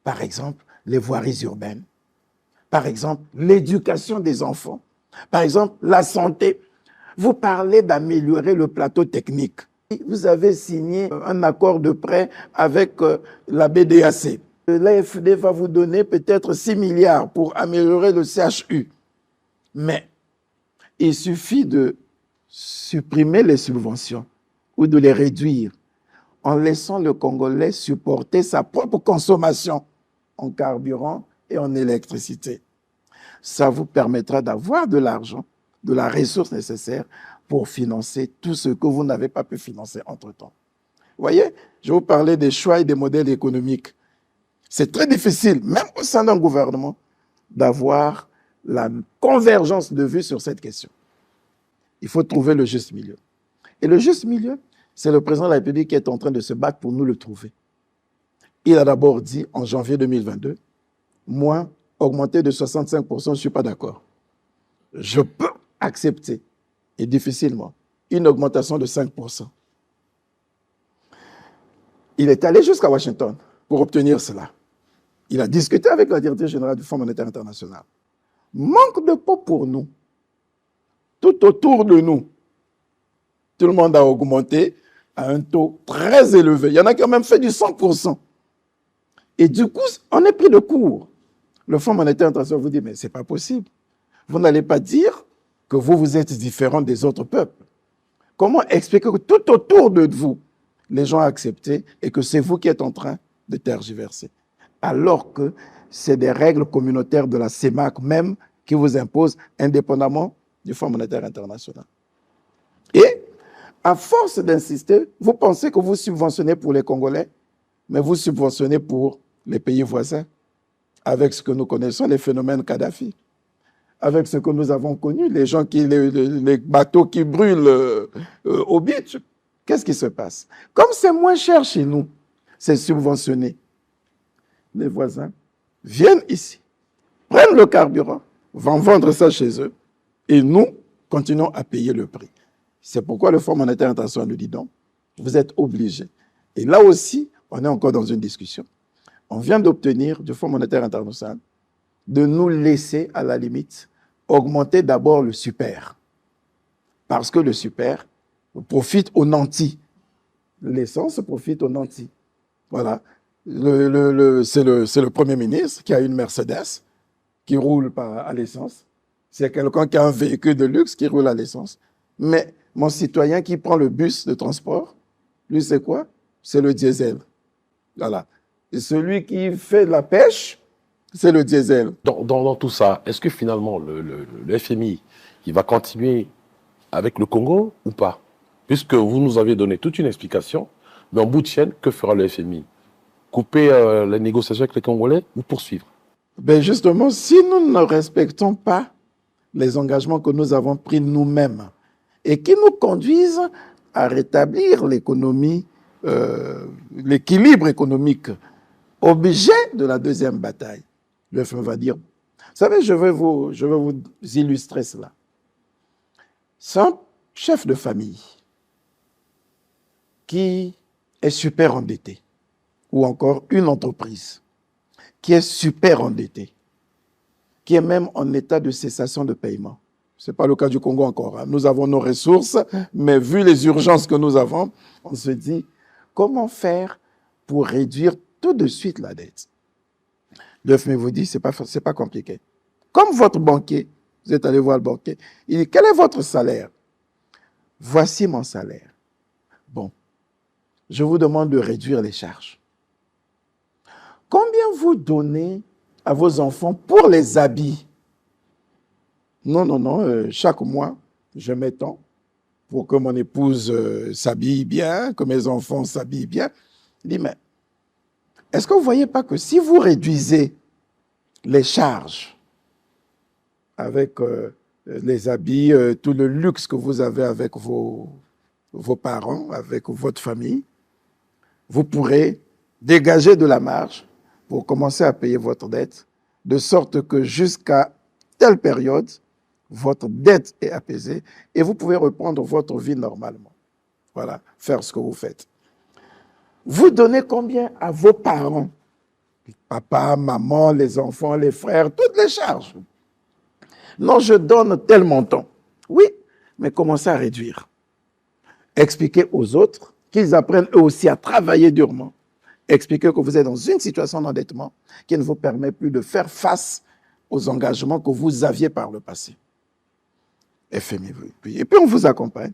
Par exemple, les voiries urbaines. Par exemple, l'éducation des enfants. Par exemple, la santé. Vous parlez d'améliorer le plateau technique. Vous avez signé un accord de prêt avec la BDAC. L'AFD va vous donner peut-être 6 milliards pour améliorer le CHU. Mais il suffit de supprimer les subventions ou de les réduire en laissant le Congolais supporter sa propre consommation en carburant et en électricité. Ça vous permettra d'avoir de l'argent, de la ressource nécessaire pour financer tout ce que vous n'avez pas pu financer entre-temps. Vous voyez, je vous parlais des choix et des modèles économiques. C'est très difficile, même au sein d'un gouvernement, d'avoir la convergence de vues sur cette question. Il faut trouver le juste milieu. Et le juste milieu, c'est le président de la République qui est en train de se battre pour nous le trouver. Il a d'abord dit, en janvier 2022, moi, augmenter de 65%, je ne suis pas d'accord. Je peux accepter, et difficilement, une augmentation de 5%. Il est allé jusqu'à Washington pour obtenir cela. Il a discuté avec la directrice générale du Fonds monétaire international. Manque de peau pour nous. Tout autour de nous, tout le monde a augmenté à un taux très élevé. Il y en a qui ont même fait du 100%. Et du coup, on est pris de court. Le Fonds monétaire international vous dit, mais ce n'est pas possible. Vous n'allez pas dire que vous êtes différent des autres peuples. Comment expliquer que tout autour de vous, les gens ont accepté et que c'est vous qui êtes en train de tergiverser? Alors que c'est des règles communautaires de la CEMAC même qui vous imposent indépendamment du Fonds monétaire international. Et, à force d'insister, vous pensez que vous subventionnez pour les Congolais, mais vous subventionnez pour les pays voisins, avec ce que nous connaissons, les phénomènes Kadhafi, avec ce que nous avons connu, les gens les bateaux qui brûlent au beach. Qu'est-ce qui se passe? Comme c'est moins cher chez nous, c'est subventionné. Les voisins viennent ici, prennent le carburant, vont vendre ça chez eux, et nous continuons à payer le prix. C'est pourquoi le Fonds monétaire international nous dit non, vous êtes obligés. Et là aussi, on est encore dans une discussion. On vient d'obtenir du Fonds monétaire international de nous laisser, à la limite, augmenter d'abord le super. Parce que le super profite aux nantis. L'essence profite aux nantis. Voilà. C'est le Premier ministre qui a une Mercedes qui roule à l'essence. C'est quelqu'un qui a un véhicule de luxe qui roule à l'essence. Mais mon citoyen qui prend le bus de transport, lui, c'est quoi? C'est le diesel. Voilà. Et celui qui fait de la pêche, c'est le diesel. Dans tout ça, est-ce que finalement le FMI, il va continuer avec le Congo ou pas? Puisque vous nous avez donné toute une explication, mais en bout de chaîne, que fera le FMI? Couper les négociations avec les Congolais ou poursuivre? Ben justement, si nous ne respectons pas les engagements que nous avons pris nous-mêmes et qui nous conduisent à rétablir l'économie, l'équilibre économique, objet de la deuxième bataille, le FMI va dire, vous savez, je vais vous illustrer cela. C'est un chef de famille qui est super endetté, ou encore une entreprise qui est super endettée, qui est même en état de cessation de paiement. Ce n'est pas le cas du Congo encore. Hein. Nous avons nos ressources, mais vu les urgences que nous avons, on se dit, comment faire pour réduire tout de suite la dette? Le FMI vous dit, ce n'est pas compliqué. Comme votre banquier, vous êtes allé voir le banquier, il dit, quel est votre salaire? Voici mon salaire. Bon, je vous demande de réduire les charges. Combien vous donnez à vos enfants pour les habits? Non, chaque mois, je mets tant pour que mon épouse s'habille bien, que mes enfants s'habillent bien. Il dit, mais est-ce que vous ne voyez pas que si vous réduisez les charges avec les habits, tout le luxe que vous avez avec vos parents, avec votre famille, vous pourrez dégager de la marge pour commencer à payer votre dette, de sorte que jusqu'à telle période, votre dette est apaisée et vous pouvez reprendre votre vie normalement. Voilà, faire ce que vous faites. Vous donnez combien à vos parents? Papa, maman, les enfants, les frères, toutes les charges. Non, je donne tel montant. Oui, mais commencez à réduire. Expliquez aux autres qu'ils apprennent eux aussi à travailler durement. Expliquez que vous êtes dans une situation d'endettement qui ne vous permet plus de faire face aux engagements que vous aviez par le passé. Et puis on vous accompagne.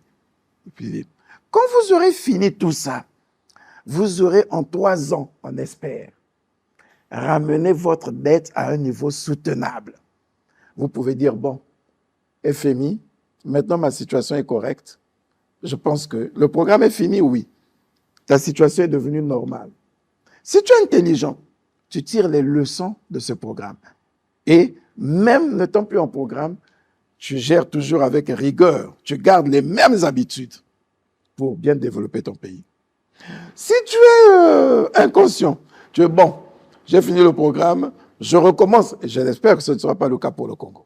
Et puis, quand vous aurez fini tout ça, vous aurez en 3 ans, on espère, ramené votre dette à un niveau soutenable. Vous pouvez dire, bon, FMI, maintenant ma situation est correcte. Je pense que le programme est fini, oui. Ta situation est devenue normale. Si tu es intelligent, tu tires les leçons de ce programme. Et même n'étant plus en programme, tu gères toujours avec rigueur. Tu gardes les mêmes habitudes pour bien développer ton pays. Si tu es inconscient, tu es bon, j'ai fini le programme, je recommence. Et j'espère que ce ne sera pas le cas pour le Congo.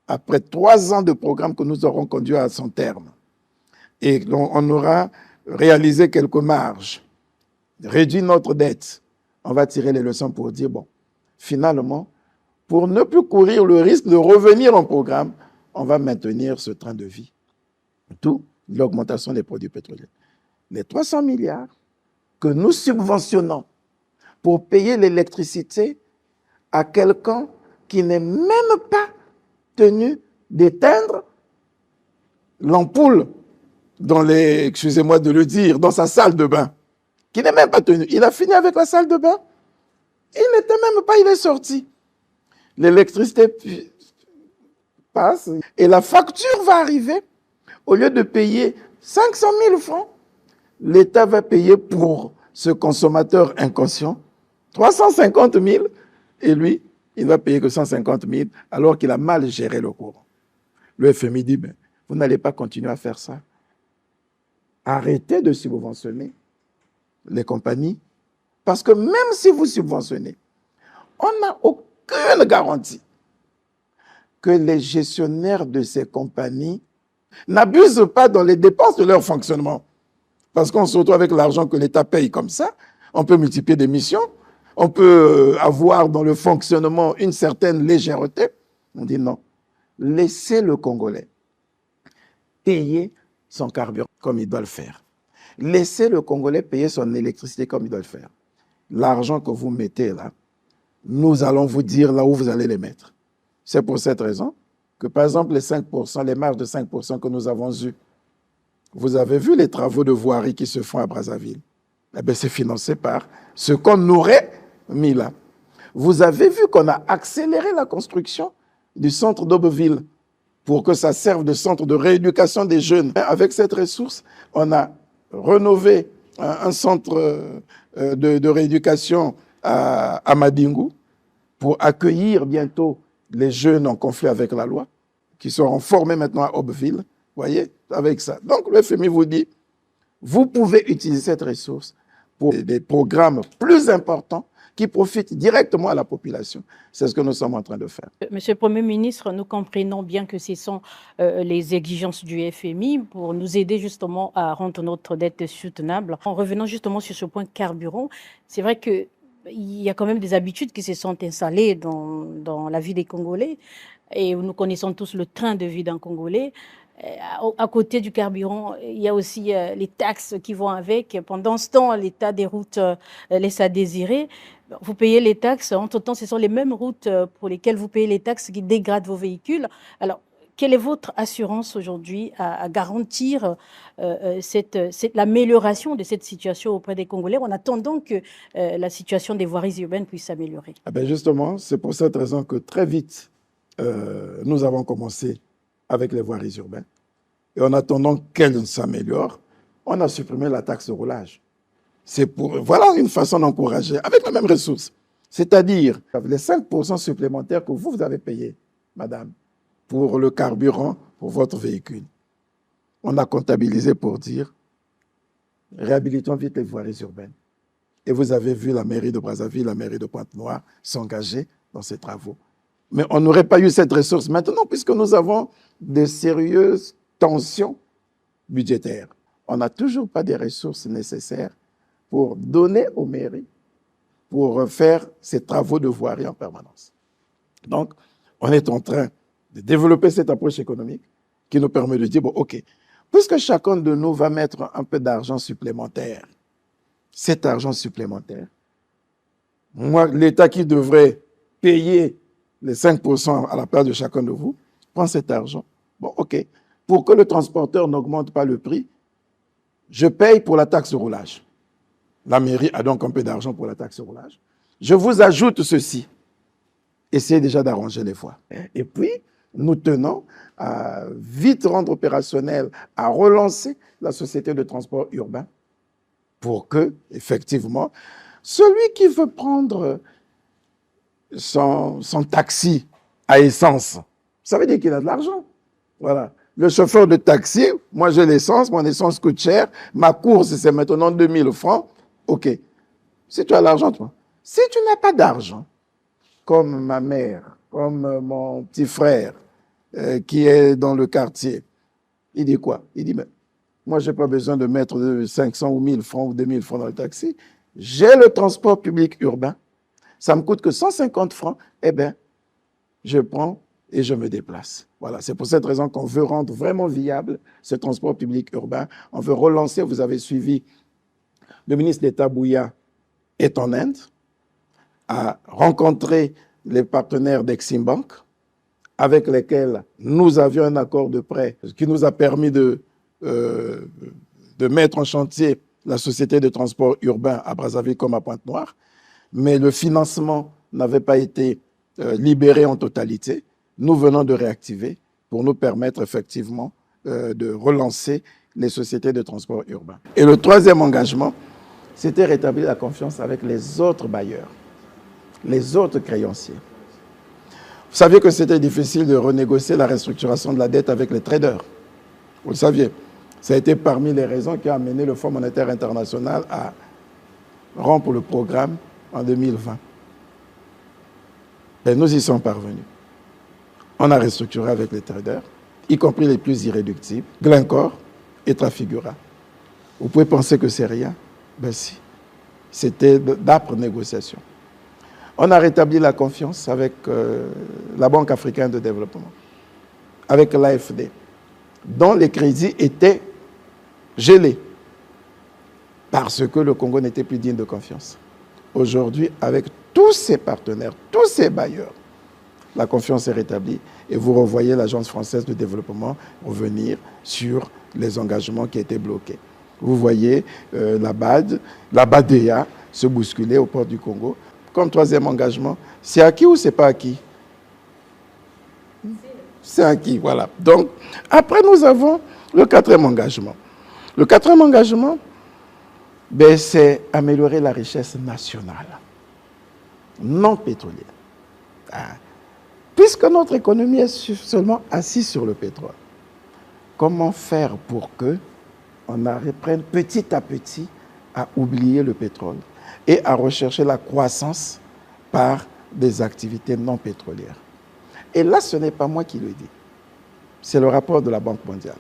Après 3 ans de programme que nous aurons conduit à son terme, et on aura réalisé quelques marges, réduit notre dette, on va tirer les leçons pour dire, bon, finalement, pour ne plus courir le risque de revenir en programme, on va maintenir ce train de vie. D'où l'augmentation des produits pétroliers. Les 300 milliards que nous subventionnons pour payer l'électricité à quelqu'un qui n'est même pas tenu d'éteindre l'ampoule excusez-moi de le dire, dans sa salle de bain, qui n'est même pas tenu. Il a fini avec la salle de bain. Il n'était même pas, il est sorti. L'électricité passe et la facture va arriver. Au lieu de payer 500 000 francs, l'État va payer pour ce consommateur inconscient 350 000 et lui, il va payer que 150 000 alors qu'il a mal géré le courant. Le FMI dit, ben, vous n'allez pas continuer à faire ça. Arrêtez de subventionner les compagnies parce que même si vous subventionnez, on n'a aucune garantie que les gestionnaires de ces compagnies n'abusent pas dans les dépenses de leur fonctionnement. Parce qu'on se retrouve avec l'argent que l'État paye comme ça, on peut multiplier des missions, on peut avoir dans le fonctionnement une certaine légèreté. On dit non, laissez le Congolais payer son carburant comme il doit le faire. Laissez le Congolais payer son électricité comme il doit le faire. L'argent que vous mettez là, nous allons vous dire là où vous allez les mettre. C'est pour cette raison que, par exemple, les 5%, les marges de 5% que nous avons eues, vous avez vu les travaux de voirie qui se font à Brazzaville. Eh bien, c'est financé par ce qu'on aurait mis là. Vous avez vu qu'on a accéléré la construction du centre d'Aubeville pour que ça serve de centre de rééducation des jeunes. Avec cette ressource, on a rénové un centre de rééducation à Madingu pour accueillir bientôt les jeunes en conflit avec la loi, qui seront formés maintenant à Aubeville. Vous voyez, avec ça. Donc, le FMI vous dit, vous pouvez utiliser cette ressource pour des programmes plus importants qui profitent directement à la population. C'est ce que nous sommes en train de faire. Monsieur le Premier ministre, nous comprenons bien que ce sont les exigences du FMI pour nous aider justement à rendre notre dette soutenable. En revenant justement sur ce point carburant, c'est vrai qu'il y a quand même des habitudes qui se sont installées dans la vie des Congolais. Et nous connaissons tous le train de vie d'un Congolais. À côté du carburant, il y a aussi les taxes qui vont avec. Pendant ce temps, l'état des routes laisse à désirer. Vous payez les taxes. Entre-temps, ce sont les mêmes routes pour lesquelles vous payez les taxes qui dégradent vos véhicules. Alors, quelle est votre assurance aujourd'hui à garantir l'amélioration de cette situation auprès des Congolais en attendant que la situation des voiries urbaines puisse s'améliorer? Justement, c'est pour cette raison que très vite, nous avons commencé avec les voiries urbaines. Et en attendant qu'elles s'améliorent, on a supprimé la taxe de roulage. Voilà une façon d'encourager, avec la même ressource. C'est-à-dire, les 5% supplémentaires que vous avez payés, madame, pour le carburant, pour votre véhicule. On a comptabilisé pour dire, réhabilitons vite les voiries urbaines. Et vous avez vu la mairie de Brazzaville, la mairie de Pointe-Noire s'engager dans ces travaux. Mais on n'aurait pas eu cette ressource maintenant puisque nous avons de sérieuses tensions budgétaires. On n'a toujours pas des ressources nécessaires pour donner aux mairies pour faire ces travaux de voirie en permanence. Donc, on est en train de développer cette approche économique qui nous permet de dire, bon, OK, puisque chacun de nous va mettre un peu d'argent supplémentaire, cet argent supplémentaire, moi, l'État qui devrait payer les 5% à la place de chacun de vous, prend cet argent. Bon, OK. Pour que le transporteur n'augmente pas le prix, je paye pour la taxe de roulage. La mairie a donc un peu d'argent pour la taxe de roulage. Je vous ajoute ceci. Essayez déjà d'arranger les voies. Et puis, nous tenons à vite rendre opérationnel, à relancer la société de transport urbain pour que, effectivement, celui qui veut prendre son taxi à essence, ça veut dire qu'il a de l'argent. Voilà. Le chauffeur de taxi, moi j'ai l'essence, mon essence coûte cher, ma course c'est maintenant 2000 francs. OK. Si tu as l'argent, toi. Si tu n'as pas d'argent, comme ma mère, comme mon petit frère qui est dans le quartier, il dit quoi? Il dit, mais moi j'ai pas besoin de mettre 500 ou 1000 francs ou 2000 francs dans le taxi. J'ai le transport public urbain. Ça me coûte que 150 francs, eh bien, je prends et je me déplace. Voilà, c'est pour cette raison qu'on veut rendre vraiment viable ce transport public urbain. On veut relancer, vous avez suivi, le ministre d'État Bouya est en Inde, a rencontré les partenaires d'Exim Bank, avec lesquels nous avions un accord de prêt qui nous a permis de mettre en chantier la société de transport urbain à Brazzaville comme à Pointe-Noire. Mais le financement n'avait pas été libéré en totalité. Nous venons de réactiver pour nous permettre effectivement de relancer les sociétés de transport urbain. Et le troisième engagement, c'était rétablir la confiance avec les autres bailleurs, les autres créanciers. Vous saviez que c'était difficile de renégocier la restructuration de la dette avec les traders. Vous le saviez. Ça a été parmi les raisons qui ont amené le Fonds monétaire international à rompre le programme en 2020. Et nous y sommes parvenus. On a restructuré avec les traders, y compris les plus irréductibles, Glencore et Trafigura. Vous pouvez penser que c'est rien? Ben si. C'était d'âpres négociations. On a rétabli la confiance avec la Banque africaine de développement. avec l'AFD, dont les crédits étaient gelés parce que le Congo n'était plus digne de confiance. Aujourd'hui, avec tous ses partenaires, tous ses bailleurs, la confiance est rétablie et vous revoyez l'Agence française de développement revenir sur les engagements qui étaient bloqués. Vous voyez la BADEA se bousculer au port du Congo. Comme troisième engagement, c'est acquis ou c'est pas acquis? C'est acquis, voilà. Donc, après, nous avons le quatrième engagement. Le quatrième engagement, ben, c'est améliorer la richesse nationale, non pétrolière. Puisque notre économie est seulement assise sur le pétrole, comment faire pour que on apprenne petit à petit à oublier le pétrole et à rechercher la croissance par des activités non pétrolières? Et là, ce n'est pas moi qui le dis. C'est le rapport de la Banque mondiale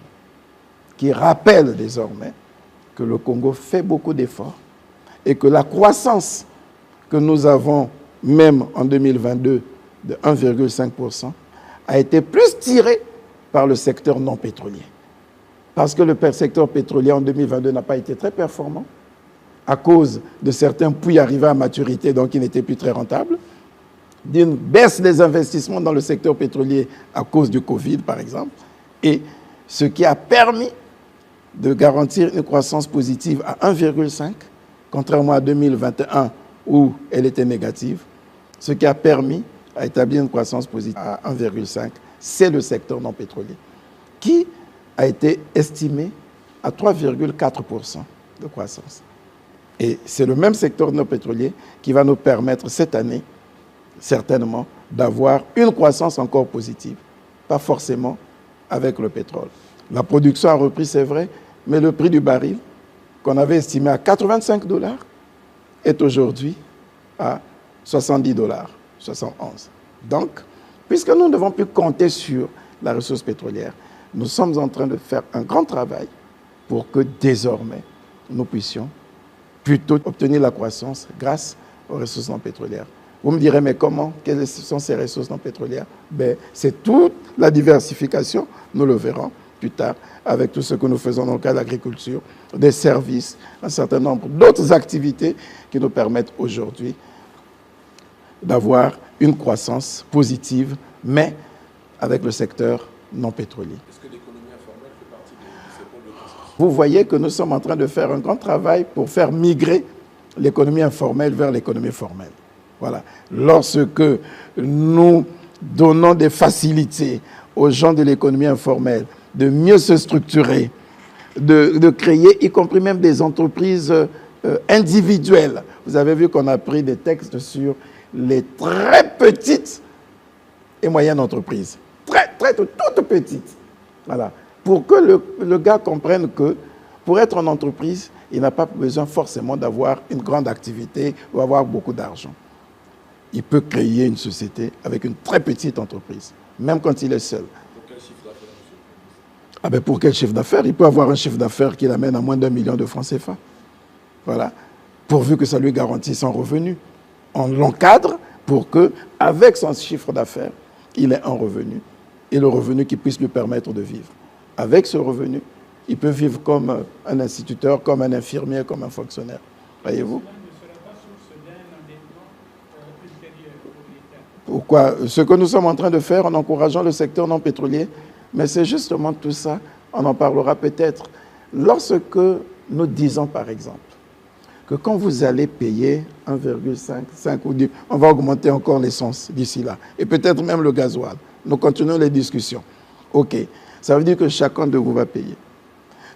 qui rappelle désormais que le Congo fait beaucoup d'efforts et que la croissance que nous avons, même en 2022, de 1,5%, a été plus tirée par le secteur non pétrolier. Parce que le secteur pétrolier en 2022 n'a pas été très performant à cause de certains puits arrivés à maturité, donc ils n'étaient plus très rentables, d'une baisse des investissements dans le secteur pétrolier à cause du Covid, par exemple, et ce qui a permis de garantir une croissance positive à 1,5, contrairement à 2021 où elle était négative. Ce qui a permis à établir une croissance positive à 1,5, c'est le secteur non pétrolier, qui a été estimé à 3,4% de croissance. Et c'est le même secteur non pétrolier qui va nous permettre cette année, certainement, d'avoir une croissance encore positive, pas forcément avec le pétrole. La production a repris, c'est vrai, mais le prix du baril, qu'on avait estimé à 85 $, est aujourd'hui à 70 $, 71. Donc, puisque nous ne devons plus compter sur la ressource pétrolière, nous sommes en train de faire un grand travail pour que désormais, nous puissions plutôt obtenir la croissance grâce aux ressources non pétrolières. Vous me direz, mais comment? Quelles sont ces ressources non pétrolières? Ben, c'est toute la diversification, nous le verrons plus tard, avec tout ce que nous faisons dans le cadre de l'agriculture, des services, un certain nombre d'autres activités qui nous permettent aujourd'hui d'avoir une croissance positive, mais avec le secteur non pétrolier. Est-ce que l'économie informelle fait partie de ces pôles de croissance? Vous voyez que nous sommes en train de faire un grand travail pour faire migrer l'économie informelle vers l'économie formelle. Voilà. Lorsque nous donnons des facilités aux gens de l'économie informelle de mieux se structurer, de créer, y compris même des entreprises individuelles. Vous avez vu qu'on a pris des textes sur les très petites et moyennes entreprises. Toutes petites. Voilà. Pour que le gars comprenne que pour être en entreprise, il n'a pas besoin forcément d'avoir une grande activité ou avoir beaucoup d'argent. Il peut créer une société avec une très petite entreprise, même quand il est seul. Pour quel chiffre d'affaires? Pour quel chiffre d'affaires? Il peut avoir un chiffre d'affaires qui l'amène à moins d'1 million de francs CFA. Voilà. Pourvu que ça lui garantisse son revenu. On l'encadre pour que, avec son chiffre d'affaires, il ait un revenu. Et le revenu qui puisse lui permettre de vivre. Avec ce revenu, il peut vivre comme un instituteur, comme un infirmier, comme un fonctionnaire. Voyez-vous? Pourquoi? Ce que nous sommes en train de faire en encourageant le secteur non pétrolier, mais c'est justement tout ça, on en parlera peut-être, lorsque nous disons par exemple que quand vous allez payer 1,5 ou 10, on va augmenter encore l'essence d'ici là, et peut-être même le gasoil. Nous continuons les discussions. OK, ça veut dire que chacun de vous va payer.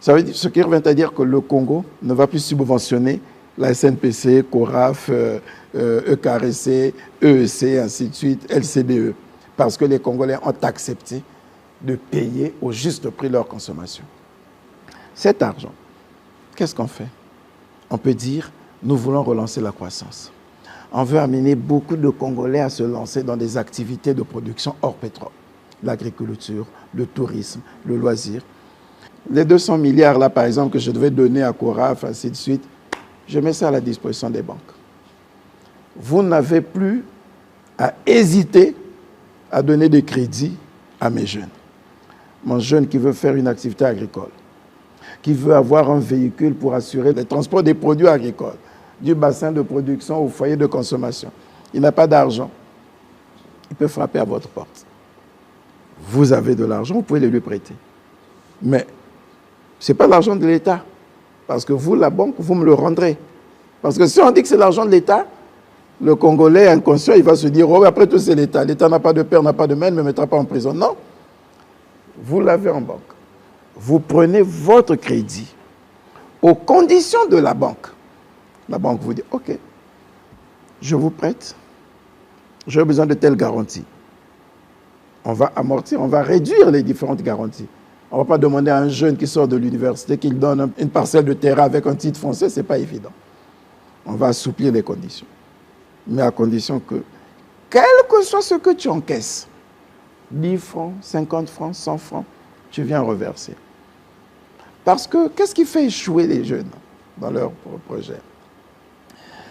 Ça veut dire, ce qui revient à dire que le Congo ne va plus subventionner la SNPC, CORAF, EKRC, EEC, ainsi de suite, LCDE, parce que les Congolais ont accepté de payer au juste prix leur consommation. Cet argent, qu'est-ce qu'on fait? On peut dire, nous voulons relancer la croissance. On veut amener beaucoup de Congolais à se lancer dans des activités de production hors pétrole. L'agriculture, le tourisme, le loisir. Les 200 milliards là, par exemple, que je devais donner à CORAF, ainsi de suite, je mets ça à la disposition des banques. Vous n'avez plus à hésiter à donner des crédits à mes jeunes. mon jeune qui veut faire une activité agricole, qui veut avoir un véhicule pour assurer le transport des produits agricoles, du bassin de production au foyer de consommation. Il n'a pas d'argent. Il peut frapper à votre porte. Vous avez de l'argent, vous pouvez le lui prêter. Mais ce n'est pas l'argent de l'État. Parce que vous, la banque, vous me le rendrez. Parce que si on dit que c'est l'argent de l'État, le Congolais inconscient, il va se dire, oh, après tout, c'est l'État. L'État n'a pas de père, n'a pas de mère, ne me mettra pas en prison. Non. Vous l'avez en banque. Vous prenez votre crédit aux conditions de la banque. La banque vous dit, OK, je vous prête, j'ai besoin de telle garantie. On va amortir, on va réduire les différentes garanties. On ne va pas demander à un jeune qui sort de l'université qu'il donne une parcelle de terrain avec un titre foncier, ce n'est pas évident. On va assouplir les conditions. Mais à condition que, quel que soit ce que tu encaisses, 10 francs, 50 francs, 100 francs, tu viens reverser. Parce que, qu'est-ce qui fait échouer les jeunes dans leur projet?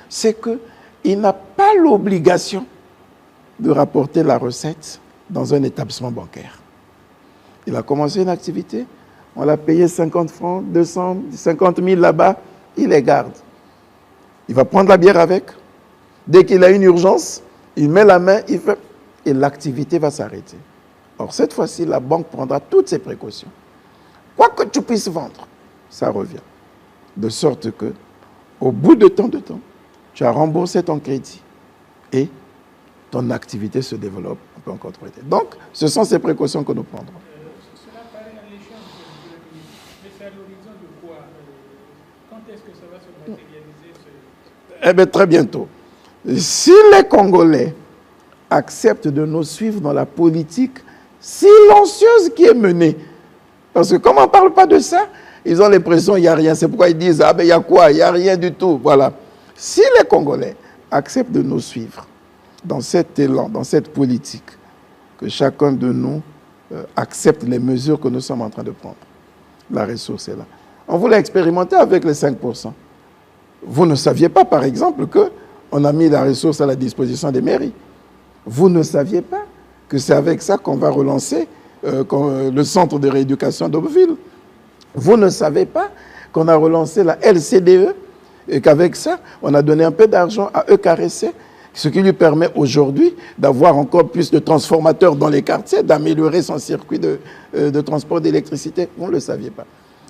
C'est qu'il n'a pas l'obligation de rapporter la recette dans un établissement bancaire. Il a commencé une activité, on l'a payé 50 francs, 200, 50 000 là-bas, il les garde. Il va prendre la bière avec. Dès qu'il a une urgence, il met la main, il fait, et l'activité va s'arrêter. Or, cette fois-ci, la banque prendra toutes ses précautions. Quoi que tu puisses vendre, ça revient. De sorte que, au bout de tant de temps, tu as remboursé ton crédit et ton activité se développe, on peut encore prêter. Donc, ce sont ces précautions que nous prendrons. Cela paraît alléchant, mais c'est à l'horizon de quoi? Quand est-ce que ça va se matérialiser Eh bien, très bientôt. Si les Congolais acceptent de nous suivre dans la politique silencieuse qui est menée, parce que comme on ne parle pas de ça, ils ont l'impression qu'il n'y a rien. C'est pourquoi ils disent, ah ben il y a quoi? Il n'y a rien du tout. Voilà. Si les Congolais acceptent de nous suivre dans cet élan, dans cette politique, que chacun de nous accepte les mesures que nous sommes en train de prendre, la ressource est là. On voulait expérimenter avec les 5%. Vous ne saviez pas, par exemple, qu'on a mis la ressource à la disposition des mairies. Vous ne saviez pas que c'est avec ça qu'on va relancer le centre de rééducation d'Aubeville. Vous ne savez pas qu'on a relancé la LCDE et qu'avec ça, on a donné un peu d'argent à EKRC, ce qui lui permet aujourd'hui d'avoir encore plus de transformateurs dans les quartiers, d'améliorer son circuit de transport d'électricité. Vous ne le saviez pas.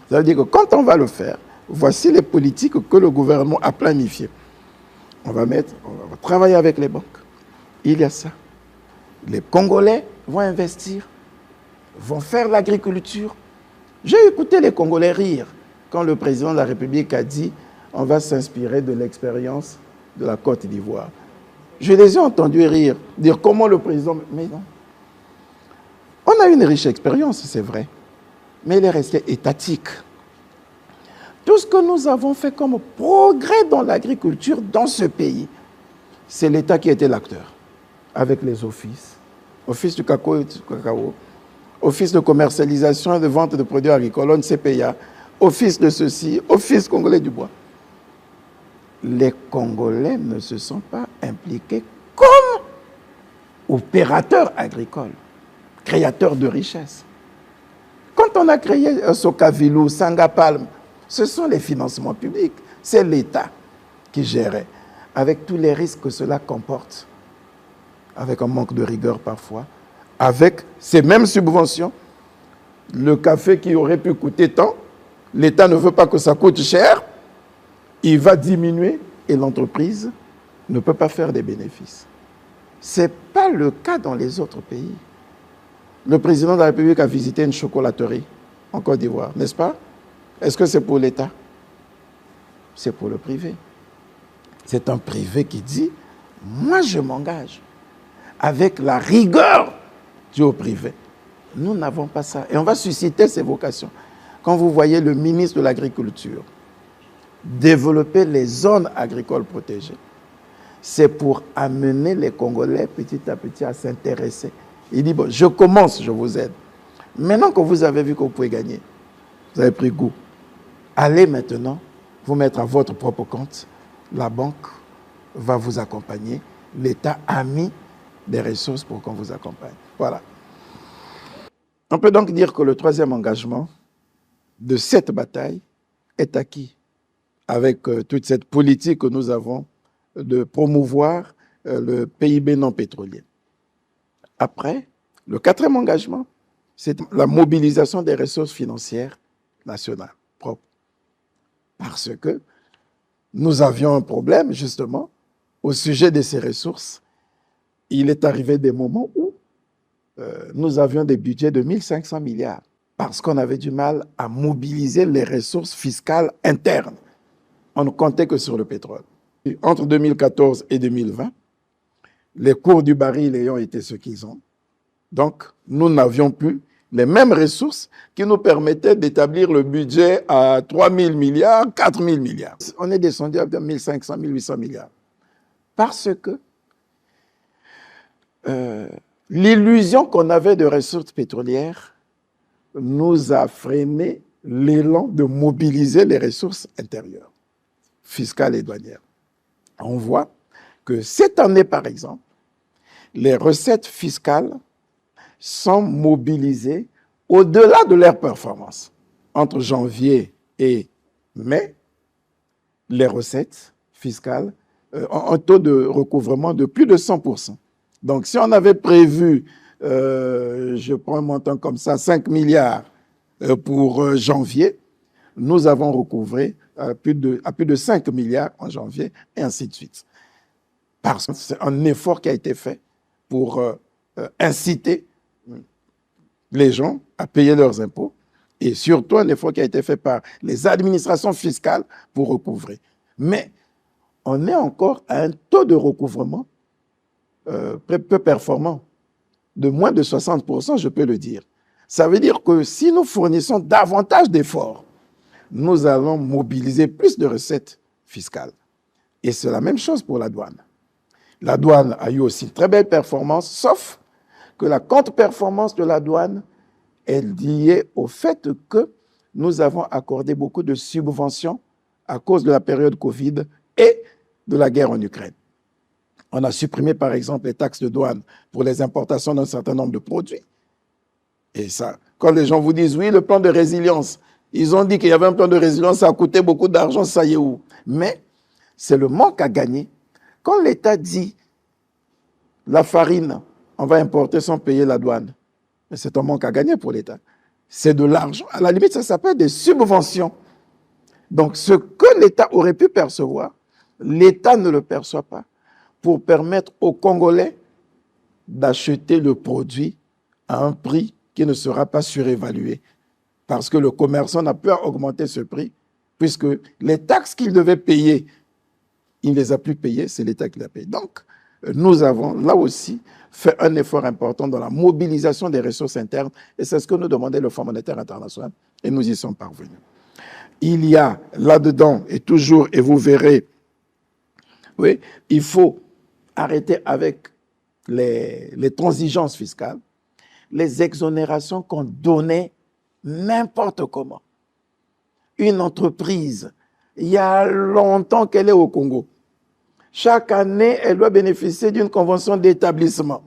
Ça veut dire que quand on va le faire, voici les politiques que le gouvernement a planifiées. On va travailler avec les banques. Il y a ça. Les Congolais vont investir, vont faire l'agriculture. J'ai écouté les Congolais rire quand le président de la République a dit on va s'inspirer de l'expérience de la Côte d'Ivoire. Je les ai entendus rire, dire comment le président... Mais non. On a une riche expérience, c'est vrai, mais elle est restée étatique. Tout ce que nous avons fait comme progrès dans l'agriculture dans ce pays, c'est l'État qui était l'acteur, avec les offices, office du cacao, office de commercialisation et de vente de produits agricoles, ONCPA, office de ceci, office congolais du bois. Les Congolais ne se sont pas impliqués comme opérateurs agricoles, créateurs de richesses. Quand on a créé Sokavilou, Sangapalm, ce sont les financements publics, c'est l'État qui gérait, avec tous les risques que cela comporte, avec un manque de rigueur parfois, avec ces mêmes subventions, le café qui aurait pu coûter tant, l'État ne veut pas que ça coûte cher, il va diminuer et l'entreprise ne peut pas faire des bénéfices. Ce n'est pas le cas dans les autres pays. Le président de la République a visité une chocolaterie en Côte d'Ivoire, n'est-ce pas? Est-ce que c'est pour l'État? C'est pour le privé. C'est un privé qui dit, moi je m'engage avec la rigueur du haut privé. Nous n'avons pas ça. Et on va susciter ces vocations. Quand vous voyez le ministre de l'Agriculture développer les zones agricoles protégées, c'est pour amener les Congolais petit à petit à s'intéresser. Il dit, bon, je commence, je vous aide. Maintenant que vous avez vu que vous pouvez gagner, vous avez pris goût, allez maintenant vous mettre à votre propre compte. La banque va vous accompagner. L'État a mis des ressources pour qu'on vous accompagne. Voilà. On peut donc dire que le troisième engagement de cette bataille est acquis avec toute cette politique que nous avons de promouvoir le PIB non pétrolier. Après, le quatrième engagement, c'est la mobilisation des ressources financières nationales propres. Parce que nous avions un problème, justement, au sujet de ces ressources. Il est arrivé des moments où nous avions des budgets de 1500 milliards parce qu'on avait du mal à mobiliser les ressources fiscales internes. On ne comptait que sur le pétrole. Entre 2014 et 2020, les cours du baril ayant été ce qu'ils ont, donc nous n'avions plus les mêmes ressources qui nous permettaient d'établir le budget à 3 000 milliards, 4 000 milliards. On est descendu à 1 500, 1 800 milliards. Parce que l'illusion qu'on avait de ressources pétrolières nous a freiné l'élan de mobiliser les ressources intérieures, fiscales et douanières. On voit que cette année, par exemple, les recettes fiscales sont mobilisées au-delà de leur performance. Entre janvier et mai, les recettes fiscales ont un taux de recouvrement de plus de 100%. Donc, si on avait prévu, je prends un montant comme ça, 5 milliards pour janvier, nous avons recouvré à plus de 5 milliards en janvier, et ainsi de suite. Parce que c'est un effort qui a été fait pour inciter les gens à payer leurs impôts, et surtout un effort qui a été fait par les administrations fiscales pour recouvrer. Mais on est encore à un taux de recouvrement peu performant, de moins de 60%, je peux le dire. Ça veut dire que si nous fournissons davantage d'efforts, nous allons mobiliser plus de recettes fiscales. Et c'est la même chose pour la douane. La douane a eu aussi une très belle performance, sauf que la contre-performance de la douane est liée au fait que nous avons accordé beaucoup de subventions à cause de la période Covid et de la guerre en Ukraine. On a supprimé, par exemple, les taxes de douane pour les importations d'un certain nombre de produits. Et ça, quand les gens vous disent, oui, le plan de résilience, ils ont dit qu'il y avait un plan de résilience, ça a coûté beaucoup d'argent, ça y est où? Mais c'est le manque à gagner. Quand l'État dit, la farine, on va importer sans payer la douane, c'est un manque à gagner pour l'État. C'est de l'argent. À la limite, ça s'appelle des subventions. Donc, ce que l'État aurait pu percevoir, l'État ne le perçoit pas pour permettre aux Congolais d'acheter le produit à un prix qui ne sera pas surévalué. Parce que le commerçant n'a pas augmenté ce prix, puisque les taxes qu'il devait payer, il ne les a plus payées, c'est l'État qui les a payées. Donc, nous avons là aussi fait un effort important dans la mobilisation des ressources internes, et c'est ce que nous demandait le Fonds monétaire international, et nous y sommes parvenus. Il y a là-dedans, et toujours, et vous verrez, oui, il faut arrêter avec les transigences fiscales, les exonérations qu'on donnait n'importe comment. Une entreprise, il y a longtemps qu'elle est au Congo. Chaque année, elle doit bénéficier d'une convention d'établissement.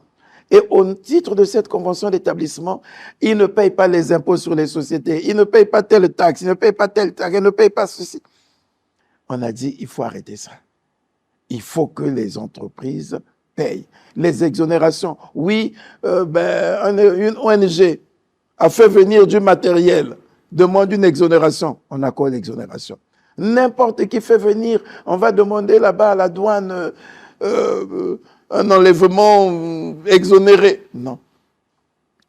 Et au titre de cette convention d'établissement, il ne paye pas les impôts sur les sociétés, il ne paye pas telle taxe, il ne paye pas telle taxe, il ne paye pas ceci. On a dit, il faut arrêter ça. Il faut que les entreprises payent. Les exonérations, oui, une ONG a fait venir du matériel, demande une exonération, on accorde l'exonération. N'importe qui fait venir, on va demander là-bas à la douane un enlèvement exonéré. Non,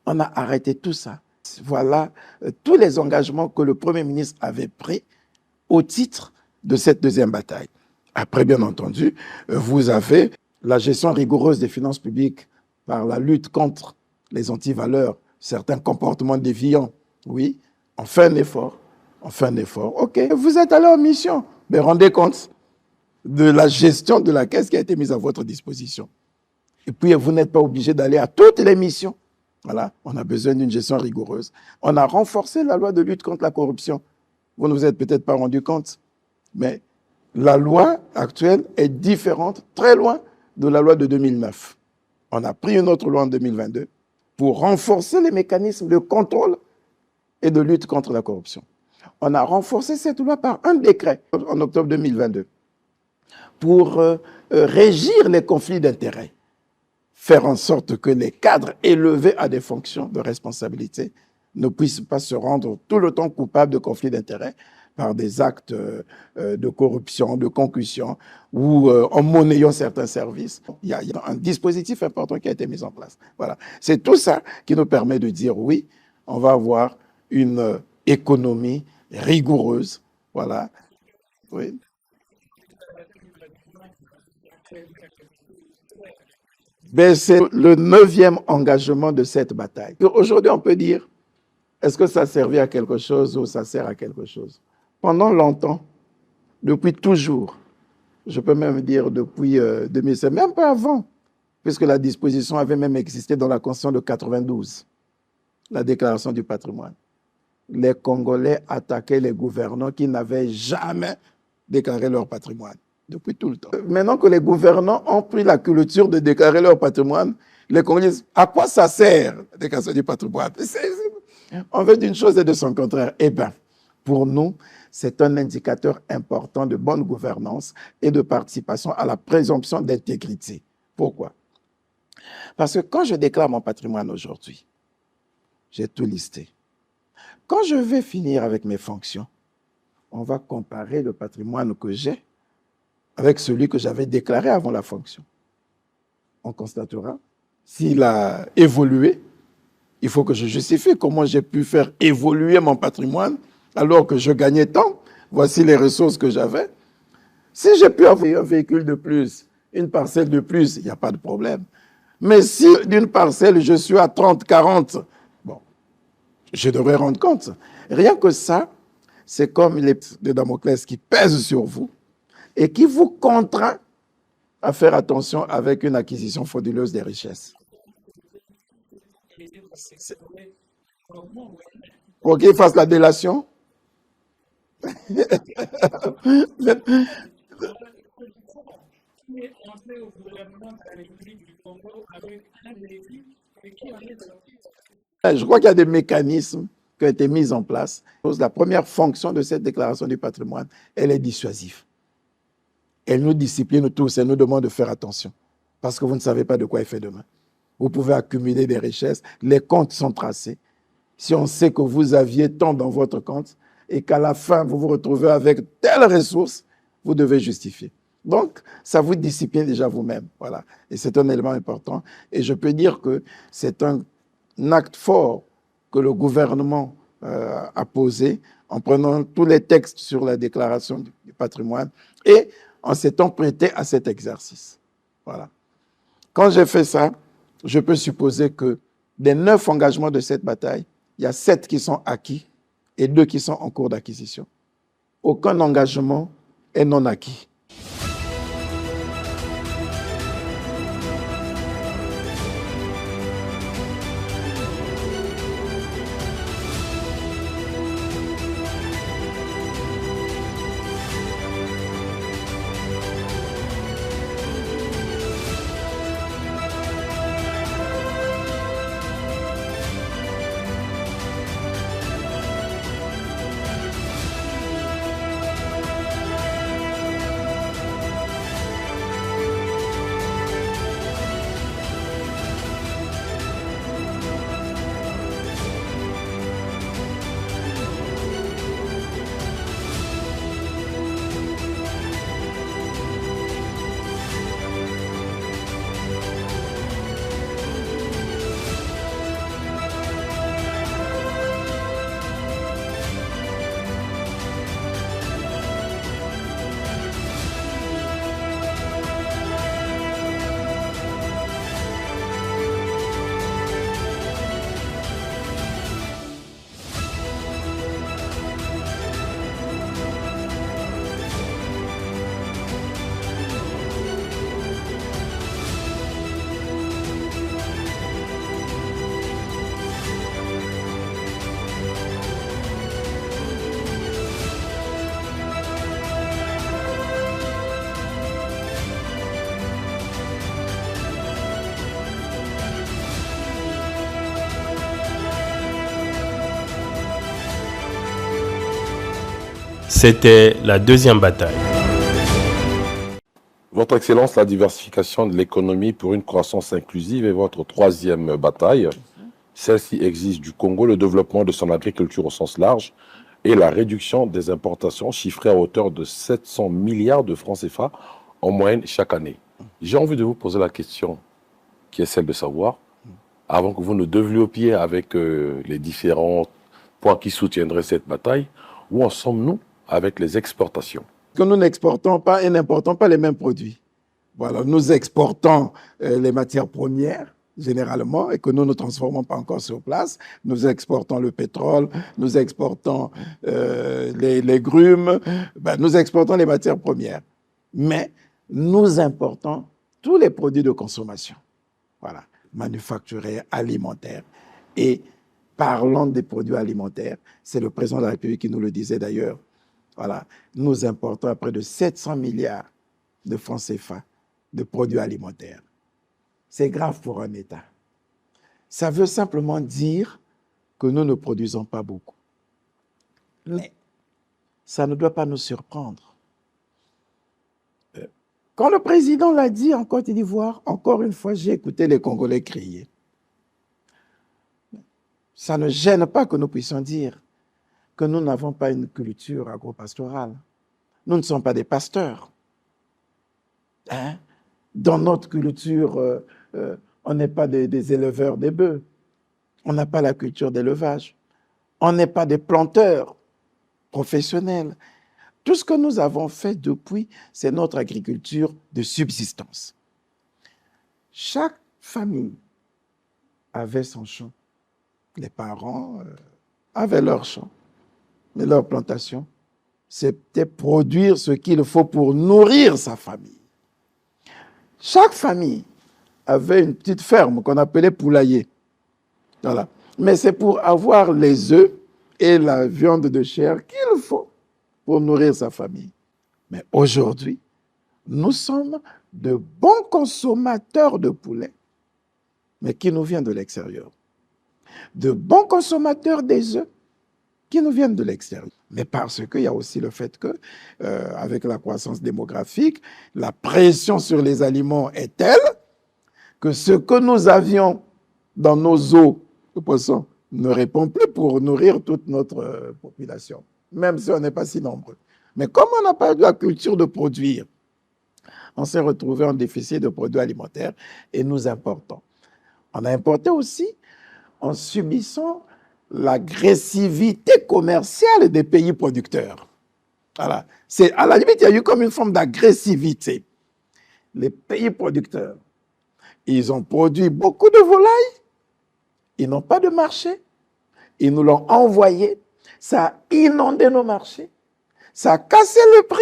on a arrêté tout ça. Voilà tous les engagements que le Premier ministre avait pris au titre de cette deuxième bataille. Après, bien entendu, vous avez la gestion rigoureuse des finances publiques par la lutte contre les antivaleurs, certains comportements déviants. Oui, on fait un effort. On fait un effort. OK, vous êtes allé en mission. Mais rendez compte de la gestion de la caisse qui a été mise à votre disposition. Et puis, vous n'êtes pas obligé d'aller à toutes les missions. Voilà, on a besoin d'une gestion rigoureuse. On a renforcé la loi de lutte contre la corruption. Vous ne vous êtes peut-être pas rendu compte, mais la loi actuelle est différente, très loin de la loi de 2009. On a pris une autre loi en 2022 pour renforcer les mécanismes de contrôle et de lutte contre la corruption. On a renforcé cette loi par un décret en octobre 2022 pour régir les conflits d'intérêts, faire en sorte que les cadres élevés à des fonctions de responsabilité ne puissent pas se rendre tout le temps coupables de conflits d'intérêts par des actes de corruption, de concussion ou en monnayant certains services. Il y a un dispositif important qui a été mis en place. Voilà. C'est tout ça qui nous permet de dire oui, on va avoir une économie rigoureuse. Voilà. Oui. Ben, c'est le 9e engagement de cette bataille. Aujourd'hui, on peut dire, est-ce que ça servait à quelque chose ou ça sert à quelque chose? Pendant longtemps, depuis toujours, je peux même dire depuis 2007, même pas avant, puisque la disposition avait même existé dans la Constitution de 92, la déclaration du patrimoine. Les Congolais attaquaient les gouvernants qui n'avaient jamais déclaré leur patrimoine, depuis tout le temps. Maintenant que les gouvernants ont pris la culture de déclarer leur patrimoine, les Congolais disent, à quoi ça sert, la déclaration du patrimoine? On veut d'une chose et de son contraire. Eh bien, pour nous, c'est un indicateur important de bonne gouvernance et de participation à la présomption d'intégrité. Pourquoi? Parce que quand je déclare mon patrimoine aujourd'hui, j'ai tout listé. Quand je vais finir avec mes fonctions, on va comparer le patrimoine que j'ai avec celui que j'avais déclaré avant la fonction. On constatera s'il a évolué. Il faut que je justifie comment j'ai pu faire évoluer mon patrimoine alors que je gagnais tant. Voici les ressources que j'avais. Si j'ai pu avoir un véhicule de plus, une parcelle de plus, il n'y a pas de problème. Mais si d'une parcelle, je suis à 30, 40, bon, je devrais rendre compte. Rien que ça, c'est comme les de Damoclès qui pèsent sur vous et qui vous contraint à faire attention avec une acquisition frauduleuse des richesses. Pour qu'il fasse la délation. Je crois qu'il y a des mécanismes qui ont été mis en place. La première fonction de cette déclaration du patrimoine, elle est dissuasive. Elle nous discipline tous, elle nous demande de faire attention. Parce que vous ne savez pas de quoi il fait demain. Vous pouvez accumuler des richesses, les comptes sont tracés. Si on sait que vous aviez tant dans votre compte et qu'à la fin, vous vous retrouvez avec telle ressource, vous devez justifier. Donc, ça vous discipline déjà vous-même. Voilà. Et c'est un élément important. Et je peux dire que c'est un acte fort que le gouvernement a posé en prenant tous les textes sur la déclaration du patrimoine et en s'étant prêté à cet exercice. Voilà. Quand j'ai fait ça, je peux supposer que des 9 engagements de cette bataille, il y a 7 qui sont acquis et 2 qui sont en cours d'acquisition. Aucun engagement est non acquis. C'était la deuxième bataille. Votre Excellence, la diversification de l'économie pour une croissance inclusive est votre troisième bataille. Celle-ci exige du Congo le développement de son agriculture au sens large et la réduction des importations chiffrées à hauteur de 700 milliards de francs CFA en moyenne chaque année. J'ai envie de vous poser la question qui est celle de savoir, avant que vous ne développiez avec les différents points qui soutiendraient cette bataille, où en sommes-nous avec les exportations? Que nous n'exportons pas et n'importons pas les mêmes produits. Voilà, nous exportons les matières premières, généralement, et que nous ne transformons pas encore sur place. Nous exportons le pétrole, nous exportons les légumes, nous exportons les matières premières. Mais nous importons tous les produits de consommation. Voilà, manufacturiers, alimentaires. Et parlant des produits alimentaires, c'est le président de la République qui nous le disait d'ailleurs. Voilà, nous importons à près de 700 milliards de francs CFA de produits alimentaires. C'est grave pour un État. Ça veut simplement dire que nous ne produisons pas beaucoup. Mais ça ne doit pas nous surprendre. Quand le président l'a dit en Côte d'Ivoire, encore une fois, j'ai écouté les Congolais crier. Ça ne gêne pas que nous puissions dire que nous n'avons pas une culture agro-pastorale. Nous ne sommes pas des pasteurs. Hein? Dans notre culture, on n'est pas des éleveurs des bœufs. On n'a pas la culture d'élevage. On n'est pas des planteurs professionnels. Tout ce que nous avons fait depuis, c'est notre agriculture de subsistance. Chaque famille avait son champ. Les parents avaient leur champ. Mais leur plantation, c'était produire ce qu'il faut pour nourrir sa famille. Chaque famille avait une petite ferme qu'on appelait poulailler. Voilà. Mais c'est pour avoir les œufs et la viande de chair qu'il faut pour nourrir sa famille. Mais aujourd'hui, nous sommes de bons consommateurs de poulet, mais qui nous vient de l'extérieur. De bons consommateurs des œufs, qui nous viennent de l'extérieur. Mais parce qu'il y a aussi le fait que, avec la croissance démographique, la pression sur les aliments est telle que ce que nous avions dans nos eaux de poisson ne répond plus pour nourrir toute notre population, même si on n'est pas si nombreux. Mais comme on n'a pas eu la culture de produire, on s'est retrouvé en déficit de produits alimentaires et nous importons. On a importé aussi en subissant l'agressivité commerciale des pays producteurs. Voilà. À la limite, il y a eu comme une forme d'agressivité. Les pays producteurs, ils ont produit beaucoup de volailles, ils n'ont pas de marché, ils nous l'ont envoyé, ça a inondé nos marchés, ça a cassé le prix,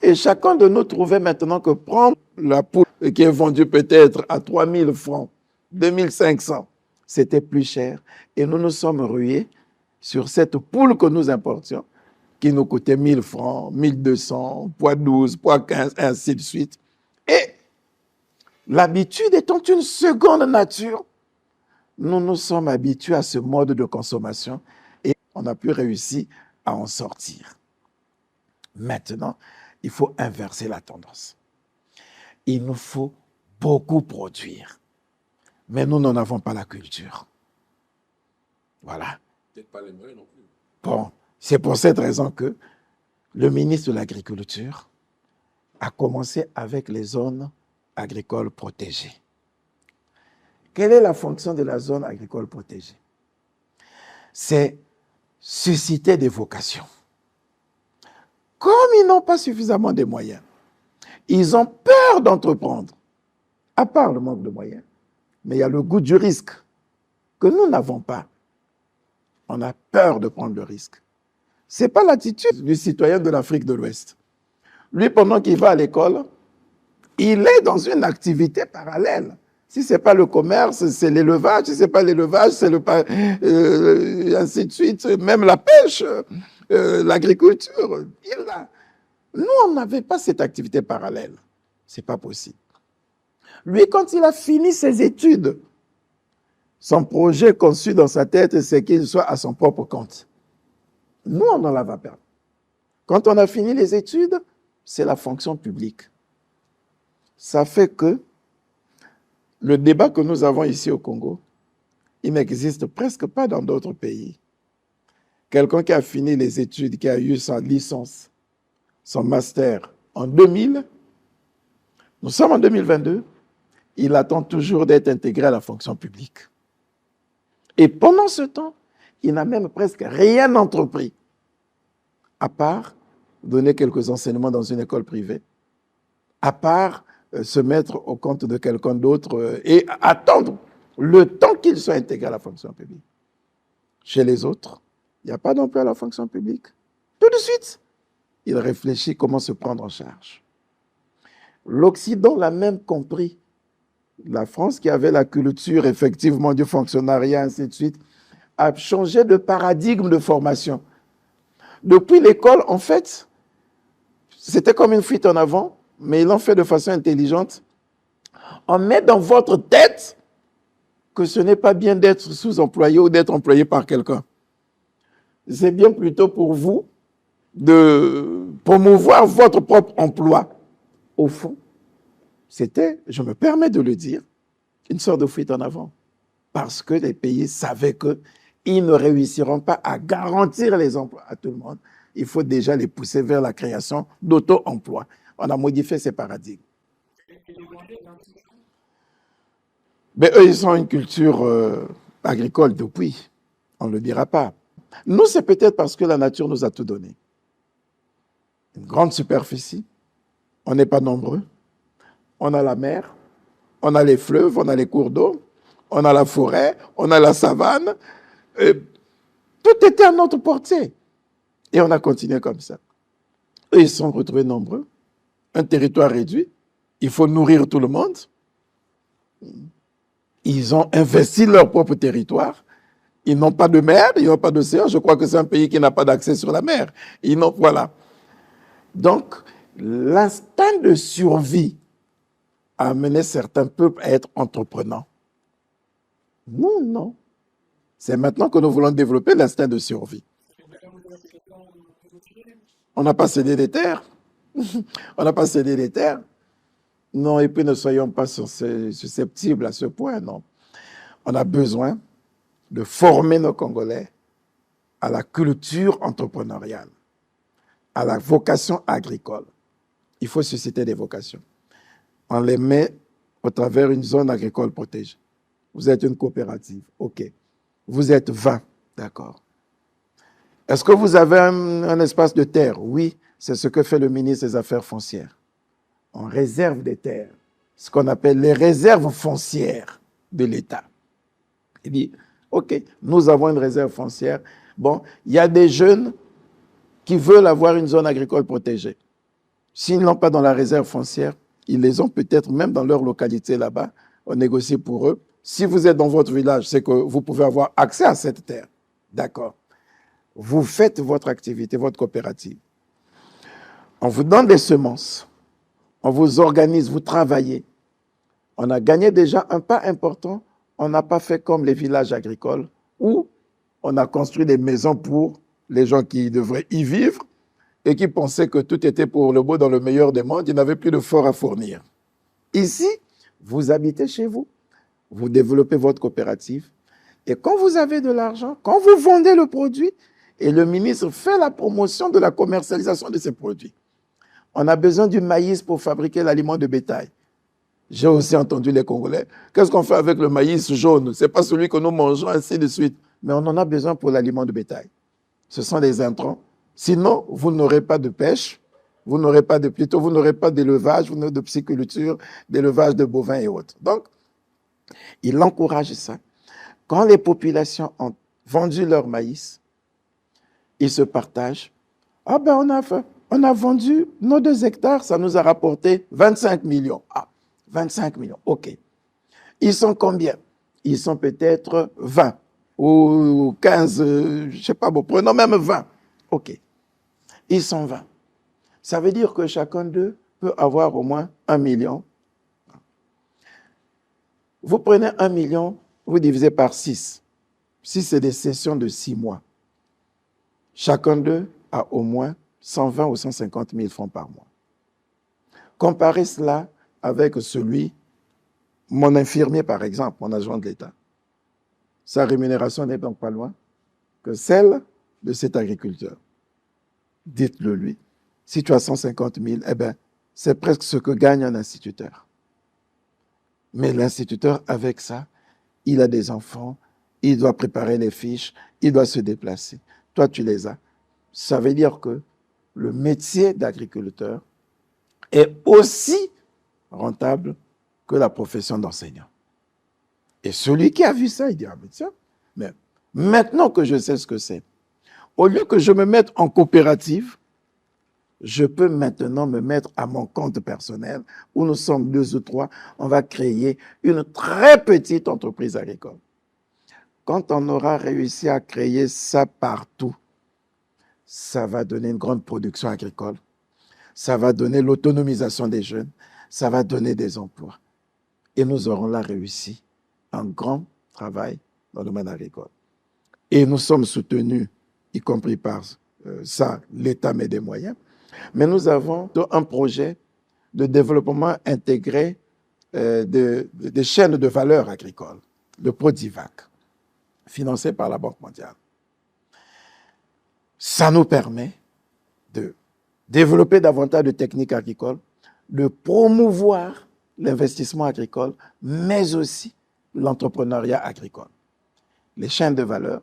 et chacun de nous trouvait maintenant que prendre la poule qui est vendue peut-être à 3 000 francs, 2 500, c'était plus cher. Et nous nous sommes rués sur cette poule que nous importions, qui nous coûtait 1 000 francs, 1 200, poids 12, poids 15, et ainsi de suite. Et l'habitude étant une seconde nature, nous nous sommes habitués à ce mode de consommation et on a pu réussir à en sortir. Maintenant, il faut inverser la tendance. Il nous faut beaucoup produire. Mais nous n'en avons pas la culture. Voilà. Peut-être pas les moyens non plus. Bon, c'est pour cette raison que le ministre de l'Agriculture a commencé avec les zones agricoles protégées. Quelle est la fonction de la zone agricole protégée? C'est susciter des vocations. Comme ils n'ont pas suffisamment de moyens, ils ont peur d'entreprendre, à part le manque de moyens. Mais il y a le goût du risque que nous n'avons pas. On a peur de prendre le risque. Ce n'est pas l'attitude du citoyen de l'Afrique de l'Ouest. Lui, pendant qu'il va à l'école, il est dans une activité parallèle. Si ce n'est pas le commerce, c'est l'élevage. Si ce n'est pas l'élevage, c'est ainsi de suite. Même la pêche, l'agriculture. Nous, on n'avait pas cette activité parallèle. Ce n'est pas possible. Lui, quand il a fini ses études, son projet conçu dans sa tête, c'est qu'il soit à son propre compte. Nous, on n'en l'a pas perdu. Quand on a fini les études, c'est la fonction publique. Ça fait que le débat que nous avons ici au Congo, il n'existe presque pas dans d'autres pays. Quelqu'un qui a fini les études, qui a eu sa licence, son master en 2000, nous sommes en 2022, il attend toujours d'être intégré à la fonction publique. Et pendant ce temps, il n'a même presque rien entrepris, à part donner quelques enseignements dans une école privée, à part se mettre au compte de quelqu'un d'autre et attendre le temps qu'il soit intégré à la fonction publique. Chez les autres, il n'y a pas d'emploi à la fonction publique. Tout de suite, il réfléchit comment se prendre en charge. L'Occident l'a même compris. La France, qui avait la culture effectivement du fonctionnariat, ainsi de suite, a changé de paradigme de formation. Depuis l'école, en fait, c'était comme une fuite en avant, mais ils l'ont fait de façon intelligente. On met dans votre tête que ce n'est pas bien d'être sous-employé ou d'être employé par quelqu'un. C'est bien plutôt pour vous de promouvoir votre propre emploi. Au fond, c'était, je me permets de le dire, une sorte de fuite en avant. Parce que les pays savaient qu'ils ne réussiront pas à garantir les emplois à tout le monde. Il faut déjà les pousser vers la création d'auto-emploi. On a modifié ces paradigmes. Mais eux, ils ont une culture agricole depuis. On ne le dira pas. Nous, c'est peut-être parce que la nature nous a tout donné. Une grande superficie. On n'est pas nombreux. On a la mer, on a les fleuves, on a les cours d'eau, on a la forêt, on a la savane. Tout était à notre portée. Et on a continué comme ça. Eux, ils se sont retrouvés nombreux. Un territoire réduit. Il faut nourrir tout le monde. Ils ont investi leur propre territoire. Ils n'ont pas de mer, ils n'ont pas d'océan. Je crois que c'est un pays qui n'a pas d'accès sur la mer. Voilà. Donc, l'instinct de survie a amené certains peuples à être entreprenants. Non, non. C'est maintenant que nous voulons développer l'instinct de survie. On n'a pas cédé des terres. On n'a pas cédé des terres. Non, et puis ne soyons pas susceptibles à ce point, non. On a besoin de former nos Congolais à la culture entrepreneuriale, à la vocation agricole. Il faut susciter des vocations. On les met au travers d'une zone agricole protégée. Vous êtes une coopérative, ok. Vous êtes 20, d'accord. Est-ce que vous avez un espace de terre? Oui, c'est ce que fait le ministre des Affaires foncières. On réserve des terres, ce qu'on appelle les réserves foncières de l'État. Il dit, ok, nous avons une réserve foncière. Bon, il y a des jeunes qui veulent avoir une zone agricole protégée. S'ils ne l'ont pas dans la réserve foncière, ils les ont peut-être même dans leur localité là-bas. On négocie pour eux. Si vous êtes dans votre village, c'est que vous pouvez avoir accès à cette terre. D'accord. Vous faites votre activité, votre coopérative. On vous donne des semences. On vous organise, vous travaillez. On a gagné déjà un pas important. On n'a pas fait comme les villages agricoles où on a construit des maisons pour les gens qui devraient y vivre et qui pensaient que tout était pour le beau dans le meilleur des mondes. Ils n'avaient plus de fort à fournir. Ici, vous habitez chez vous. Vous développez votre coopérative. Et quand vous avez de l'argent, quand vous vendez le produit, et le ministre fait la promotion de la commercialisation de ces produits. On a besoin du maïs pour fabriquer l'aliment de bétail. J'ai aussi entendu les Congolais. Qu'est-ce qu'on fait avec le maïs jaune? Ce n'est pas celui que nous mangeons, ainsi de suite. Mais on en a besoin pour l'aliment de bétail. Ce sont des intrants. Sinon, vous n'aurez pas de pêche, vous n'aurez pas d'élevage, vous n'aurez de pisciculture, d'élevage de bovins et autres. Donc, il encourage ça. Quand les populations ont vendu leur maïs, ils se partagent. Ah ben on a vendu nos 2 hectares, ça nous a rapporté 25 millions. Ah, 25 millions, ok. Ils sont combien? Ils sont peut-être 20 ou 15, je ne sais pas, bon, prenons même 20. Ok. Ils sont 20. Ça veut dire que chacun d'eux peut avoir au moins 1 million. Vous prenez 1 million, vous divisez par 6. 6, c'est des sessions de 6 mois. Chacun d'eux a au moins 120 ou 150 000 francs par mois. Comparez cela avec celui, mon infirmier par exemple, mon agent de l'État. Sa rémunération n'est donc pas loin que celle de cet agriculteur. Dites-le lui. Si tu as 150 000, eh bien, c'est presque ce que gagne un instituteur. Mais l'instituteur, avec ça, il a des enfants, il doit préparer les fiches, il doit se déplacer. Toi, tu les as. Ça veut dire que le métier d'agriculteur est aussi rentable que la profession d'enseignant. Et celui qui a vu ça, il dit, ah mais tiens, mais maintenant que je sais ce que c'est, au lieu que je me mette en coopérative, je peux maintenant me mettre à mon compte personnel, où nous sommes 2 ou 3, on va créer une très petite entreprise agricole. Quand on aura réussi à créer ça partout, ça va donner une grande production agricole, ça va donner l'autonomisation des jeunes, ça va donner des emplois. Et nous aurons là réussi un grand travail dans le domaine agricole. Et nous sommes soutenus, y compris par ça, l'État met des moyens, mais nous avons un projet de développement intégré des chaînes de valeur agricoles, le Prodivac, financé par la Banque mondiale. Ça nous permet de développer davantage de techniques agricoles, de promouvoir l'investissement agricole, mais aussi l'entrepreneuriat agricole. Les chaînes de valeur,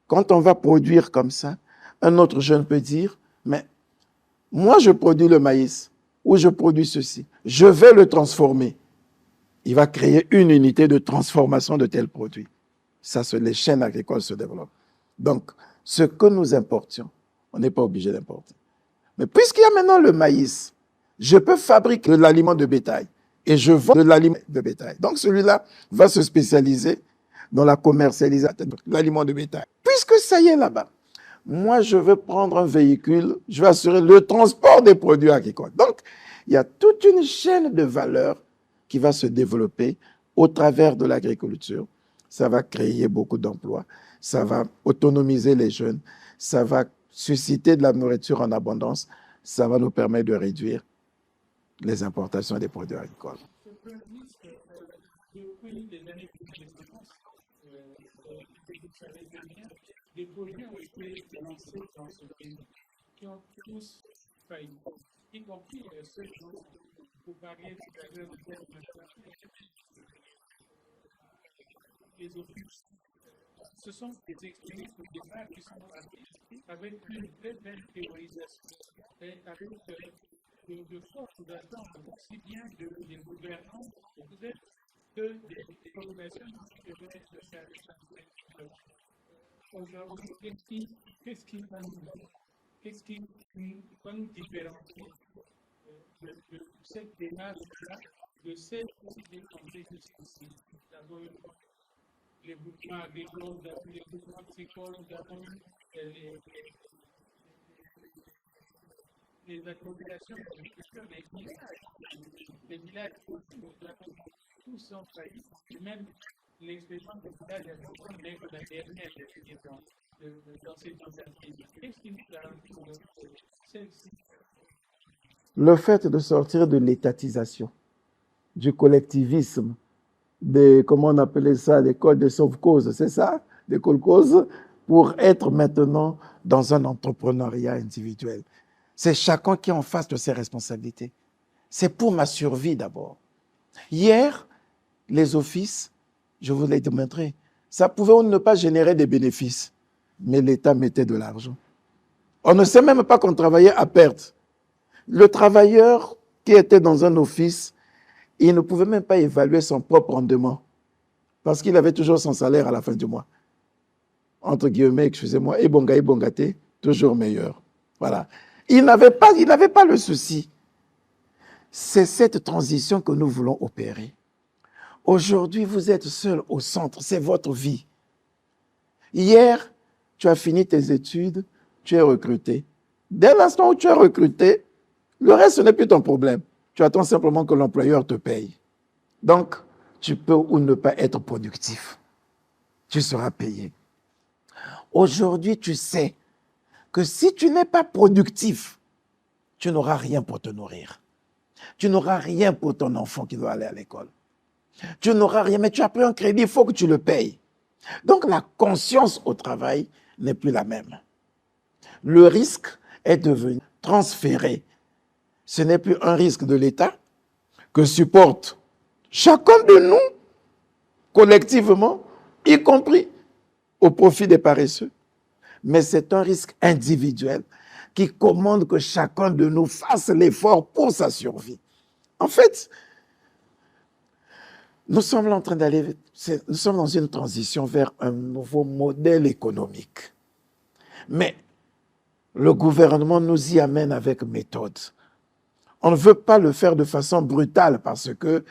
quand on va produire comme ça, un autre jeune peut dire, mais moi je produis le maïs, ou je produis ceci, je vais le transformer. Il va créer une unité de transformation de tel produit. Ça, les chaînes agricoles se développent. Donc, ce que nous importions, on n'est pas obligé d'importer. Mais puisqu'il y a maintenant le maïs, je peux fabriquer de l'aliment de bétail et je vends de l'aliment de bétail. Donc, celui-là va se spécialiser dans la commercialisation de l'aliment de bétail. Puisque ça y est là-bas, moi, je veux prendre un véhicule, je vais assurer le transport des produits agricoles. Donc, il y a toute une chaîne de valeur qui va se développer au travers de l'agriculture. Ça va créer beaucoup d'emplois, ça va autonomiser les jeunes, ça va susciter de la nourriture en abondance, ça va nous permettre de réduire les importations des produits agricoles. Depuis les années précédentes, des projets ont été lancés dans ce pays qui ont tous failli, y compris ceux dont vous parliez tout à l'heure les offices. Ce sont des expériences de départ qui sont parties avec une très belle théorisation et avec de fortes attentes, aussi bien des gouvernants que des populations qui devaient être services. Aujourd'hui, qu'est-ce qui va nous différencier de cette démarche-là, de celle qui est tentée jusqu'ici? D'abord, les groupements agricoles, les groupements psychologues, les accommodations les villages, tous sont faillis, même l'expérience des villages agricoles n'est que la dernière dans ces entreprises. Qu'est-ce qui nous garantit celle-ci? Le fait de sortir de l'étatisation, du collectivisme, comment on appelait ça, l'école de sauve-cause, c'est ça, des causes, pour être maintenant dans un entrepreneuriat individuel. C'est chacun qui est en face de ses responsabilités. C'est pour ma survie d'abord. Hier, les offices, je vous l'ai démontré, ça pouvait ne pas générer des bénéfices, mais l'État mettait de l'argent. On ne sait même pas qu'on travaillait à perte. Le travailleur qui était dans un office, il ne pouvait même pas évaluer son propre rendement parce qu'il avait toujours son salaire à la fin du mois. Entre guillemets, excusez-moi, et bongaté, toujours meilleur. Voilà. Il n'avait pas le souci. C'est cette transition que nous voulons opérer. Aujourd'hui, vous êtes seul au centre, c'est votre vie. Hier, tu as fini tes études, tu es recruté. Dès l'instant où tu es recruté, le reste, ce n'est plus ton problème. Tu attends simplement que l'employeur te paye. Donc, tu peux ou ne pas être productif. Tu seras payé. Aujourd'hui, tu sais que si tu n'es pas productif, tu n'auras rien pour te nourrir. Tu n'auras rien pour ton enfant qui doit aller à l'école. Tu n'auras rien, mais tu as pris un crédit, il faut que tu le payes. Donc la conscience au travail n'est plus la même. Le risque est devenu transféré. Ce n'est plus un risque de l'État que supporte chacun de nous, collectivement, y compris au profit des paresseux. Mais c'est un risque individuel qui commande que chacun de nous fasse l'effort pour sa survie. En fait, nous sommes en train d'aller, nous sommes dans une transition vers un nouveau modèle économique. Mais le gouvernement nous y amène avec méthode. On ne veut pas le faire de façon brutale parce que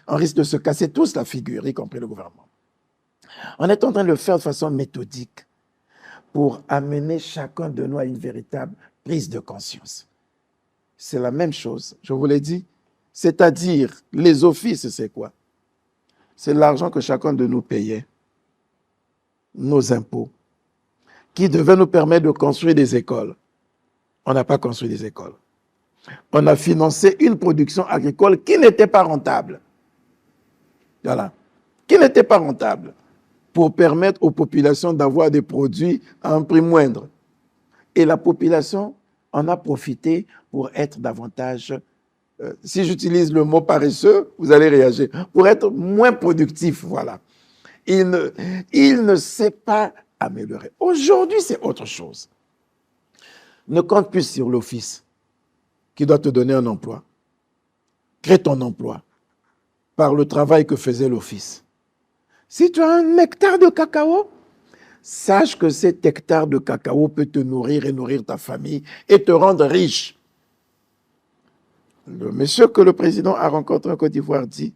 on risque de se casser tous la figure, y compris le gouvernement. On est en train de le faire de façon méthodique pour amener chacun de nous à une véritable prise de conscience. C'est la même chose, je vous l'ai dit. C'est-à-dire, les offices, c'est quoi? C'est l'argent que chacun de nous payait, nos impôts, qui devaient nous permettre de construire des écoles. On n'a pas construit des écoles. On a financé une production agricole qui n'était pas rentable. Voilà. Qui n'était pas rentable pour permettre aux populations d'avoir des produits à un prix moindre. Et la population en a profité pour être davantage, si j'utilise le mot paresseux, vous allez réagir, pour être moins productif, voilà. Il ne s'est pas amélioré. Aujourd'hui, c'est autre chose. Ne compte plus sur l'office qui doit te donner un emploi. Crée ton emploi par le travail que faisait l'office. Si tu as un hectare de cacao, sache que cet hectare de cacao peut te nourrir et nourrir ta famille et te rendre riche. Le monsieur que le président a rencontré en Côte d'Ivoire dit,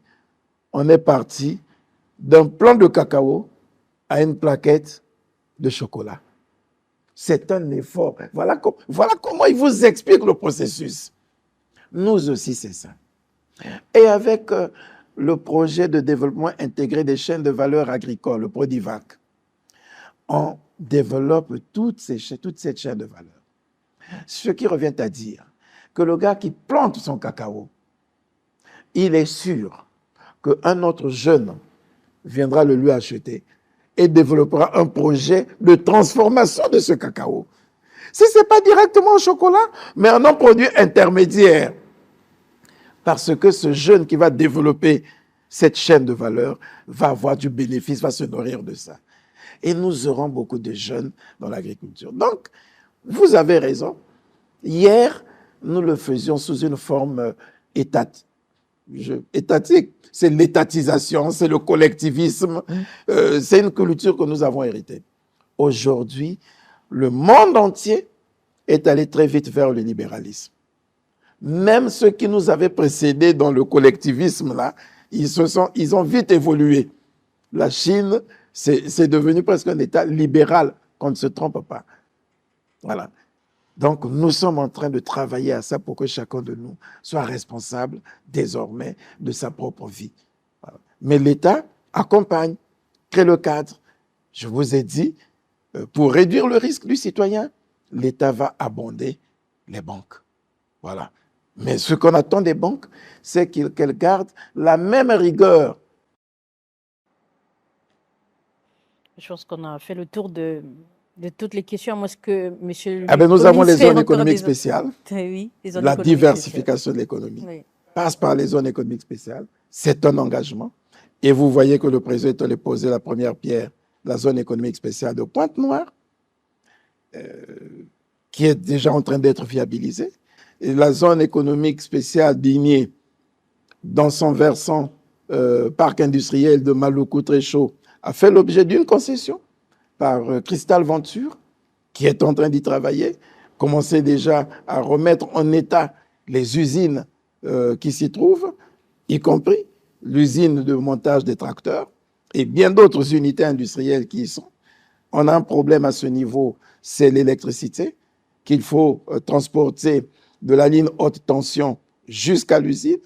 on est parti d'un plan de cacao à une plaquette de chocolat. C'est un effort. Voilà comment il vous explique le processus. Nous aussi, c'est ça. Et avec le projet de développement intégré des chaînes de valeur agricoles, le PRODIVAC, on développe toute cette chaîne de valeur. Ce qui revient à dire que le gars qui plante son cacao, il est sûr qu'un autre jeune viendra le lui acheter et développera un projet de transformation de ce cacao. Si ce n'est pas directement au chocolat, mais en un produit intermédiaire. Parce que ce jeune qui va développer cette chaîne de valeur va avoir du bénéfice, va se nourrir de ça. Et nous aurons beaucoup de jeunes dans l'agriculture. Donc, vous avez raison. Hier, nous le faisions sous une forme étatique. C'est l'étatisation, c'est le collectivisme, c'est une culture que nous avons héritée. Aujourd'hui, le monde entier est allé très vite vers le libéralisme. Même ceux qui nous avaient précédés dans le collectivisme, là, ils ont vite évolué. La Chine, c'est devenu presque un État libéral, qu'on ne se trompe pas. Voilà. Donc, nous sommes en train de travailler à ça pour que chacun de nous soit responsable désormais de sa propre vie. Voilà. Mais l'État accompagne, crée le cadre. Je vous ai dit, pour réduire le risque du citoyen, l'État va abonder les banques. Voilà. Mais ce qu'on attend des banques, c'est qu'elles gardent la même rigueur. Je pense qu'on a fait le tour de toutes les questions. Moi, ce que monsieur nous avons les zones économiques spéciales. Oui, les zones la économiques diversification de l'économie passe par les zones économiques spéciales. C'est un engagement. Et vous voyez que le président est allé poser la première pierre de la zone économique spéciale de Pointe-Noire, qui est déjà en train d'être viabilisée. Et la zone économique spéciale d'Igné, dans son versant parc industriel de Maluku-Tréchaud, a fait l'objet d'une concession par Cristal Venture, qui est en train d'y travailler, commencer déjà à remettre en état les usines qui s'y trouvent, y compris l'usine de montage des tracteurs et bien d'autres unités industrielles qui y sont. On a un problème à ce niveau, c'est l'électricité, qu'il faut transporter de la ligne haute tension jusqu'à l'usine.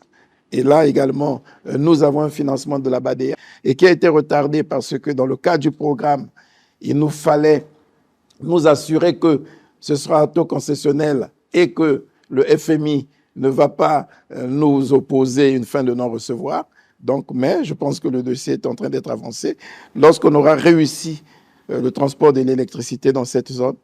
Et là également, nous avons un financement de la BADEA et qui a été retardé parce que dans le cadre du programme, il nous fallait nous assurer que ce sera un taux concessionnel et que le FMI ne va pas nous opposer une fin de non-recevoir. Donc, mais je pense que le dossier est en train d'être avancé. Lorsqu'on aura réussi le transport de l'électricité dans cette zone,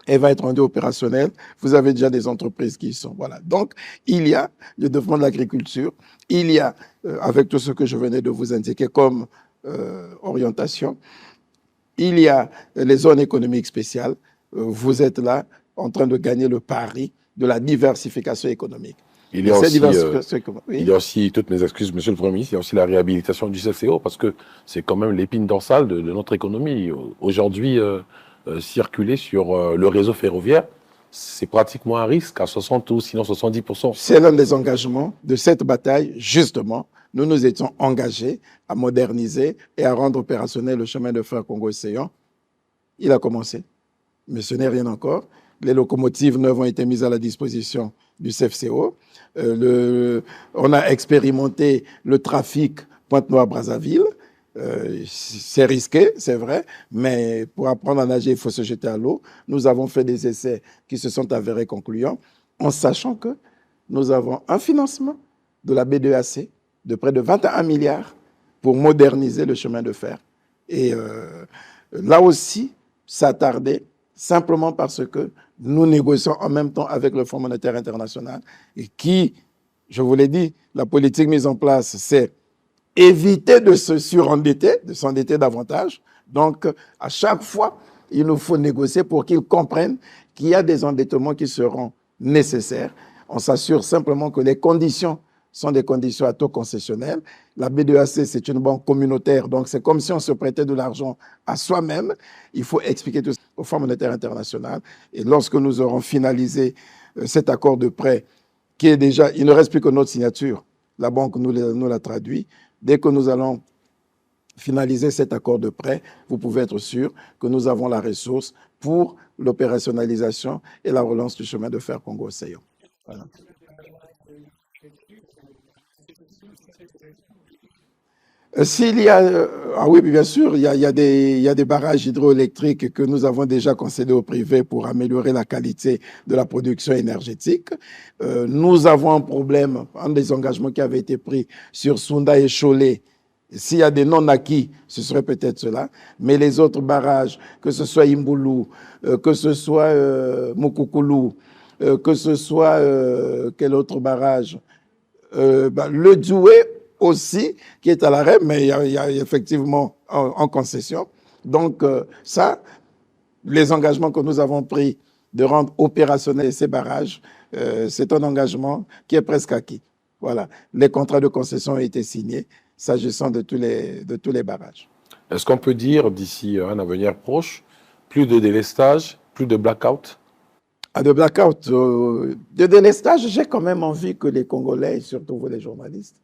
elle va être rendue opérationnelle. Vous avez déjà des entreprises qui y sont. Voilà. Donc, il y a le développement de l'agriculture. Il y a, avec tout ce que je venais de vous indiquer comme orientation, il y a les zones économiques spéciales. Vous êtes là en train de gagner le pari de la diversification économique. Il y a aussi, toutes mes excuses, Monsieur le Premier ministre, il y a aussi la réhabilitation du CFCO, parce que c'est quand même l'épine dorsale de notre économie. Aujourd'hui, circuler sur le réseau ferroviaire, c'est pratiquement un risque à 60 ou sinon 70%. C'est l'un des engagements de cette bataille, justement. Nous nous étions engagés à moderniser et à rendre opérationnel le chemin de fer Congo-Océan. Il a commencé, mais ce n'est rien encore. Les locomotives neuves ont été mises à la disposition du CFCO. On a expérimenté le trafic Pointe-Noire-Brazzaville. C'est risqué, c'est vrai, mais pour apprendre à nager, il faut se jeter à l'eau. Nous avons fait des essais qui se sont avérés concluants, en sachant que nous avons un financement de la B2AC de près de 21 milliards pour moderniser le chemin de fer. Et là aussi, ça a tardé, simplement parce que nous négocions en même temps avec le Fonds monétaire international et qui, je vous l'ai dit, la politique mise en place, c'est éviter de se surendetter, de s'endetter davantage. Donc, à chaque fois, il nous faut négocier pour qu'ils comprennent qu'il y a des endettements qui seront nécessaires. On s'assure simplement que les conditions sont des conditions à taux concessionnel. La B2AC, c'est une banque communautaire, donc c'est comme si on se prêtait de l'argent à soi-même. Il faut expliquer tout ça au Fonds monétaire international. Et lorsque nous aurons finalisé cet accord de prêt, qui est déjà, il ne reste plus que notre signature, la banque nous l'a traduit. Dès que nous allons finaliser cet accord de prêt, vous pouvez être sûr que nous avons la ressource pour l'opérationnalisation et la relance du chemin de fer Congo-Océan. Voilà. S'il y a, ah oui, bien sûr, il y a des barrages hydroélectriques que nous avons déjà concédés au privé pour améliorer la qualité de la production énergétique. Nous avons un problème, un des engagements qui avait été pris sur Sunda et Cholet. S'il y a des non-acquis, ce serait peut-être cela. Mais les autres barrages, que ce soit Imbulu, que ce soit Mukukulu, que ce soit quel autre barrage, le Doué aussi, qui est à l'arrêt, mais il y a effectivement en concession. Donc ça, les engagements que nous avons pris de rendre opérationnels ces barrages, c'est un engagement qui est presque acquis. Voilà. Les contrats de concession ont été signés s'agissant de tous les barrages. Est-ce qu'on peut dire, d'ici un avenir proche, plus de délestage, plus de blackout? De blackout, de délestage, j'ai quand même envie que les Congolais, et surtout vous les journalistes,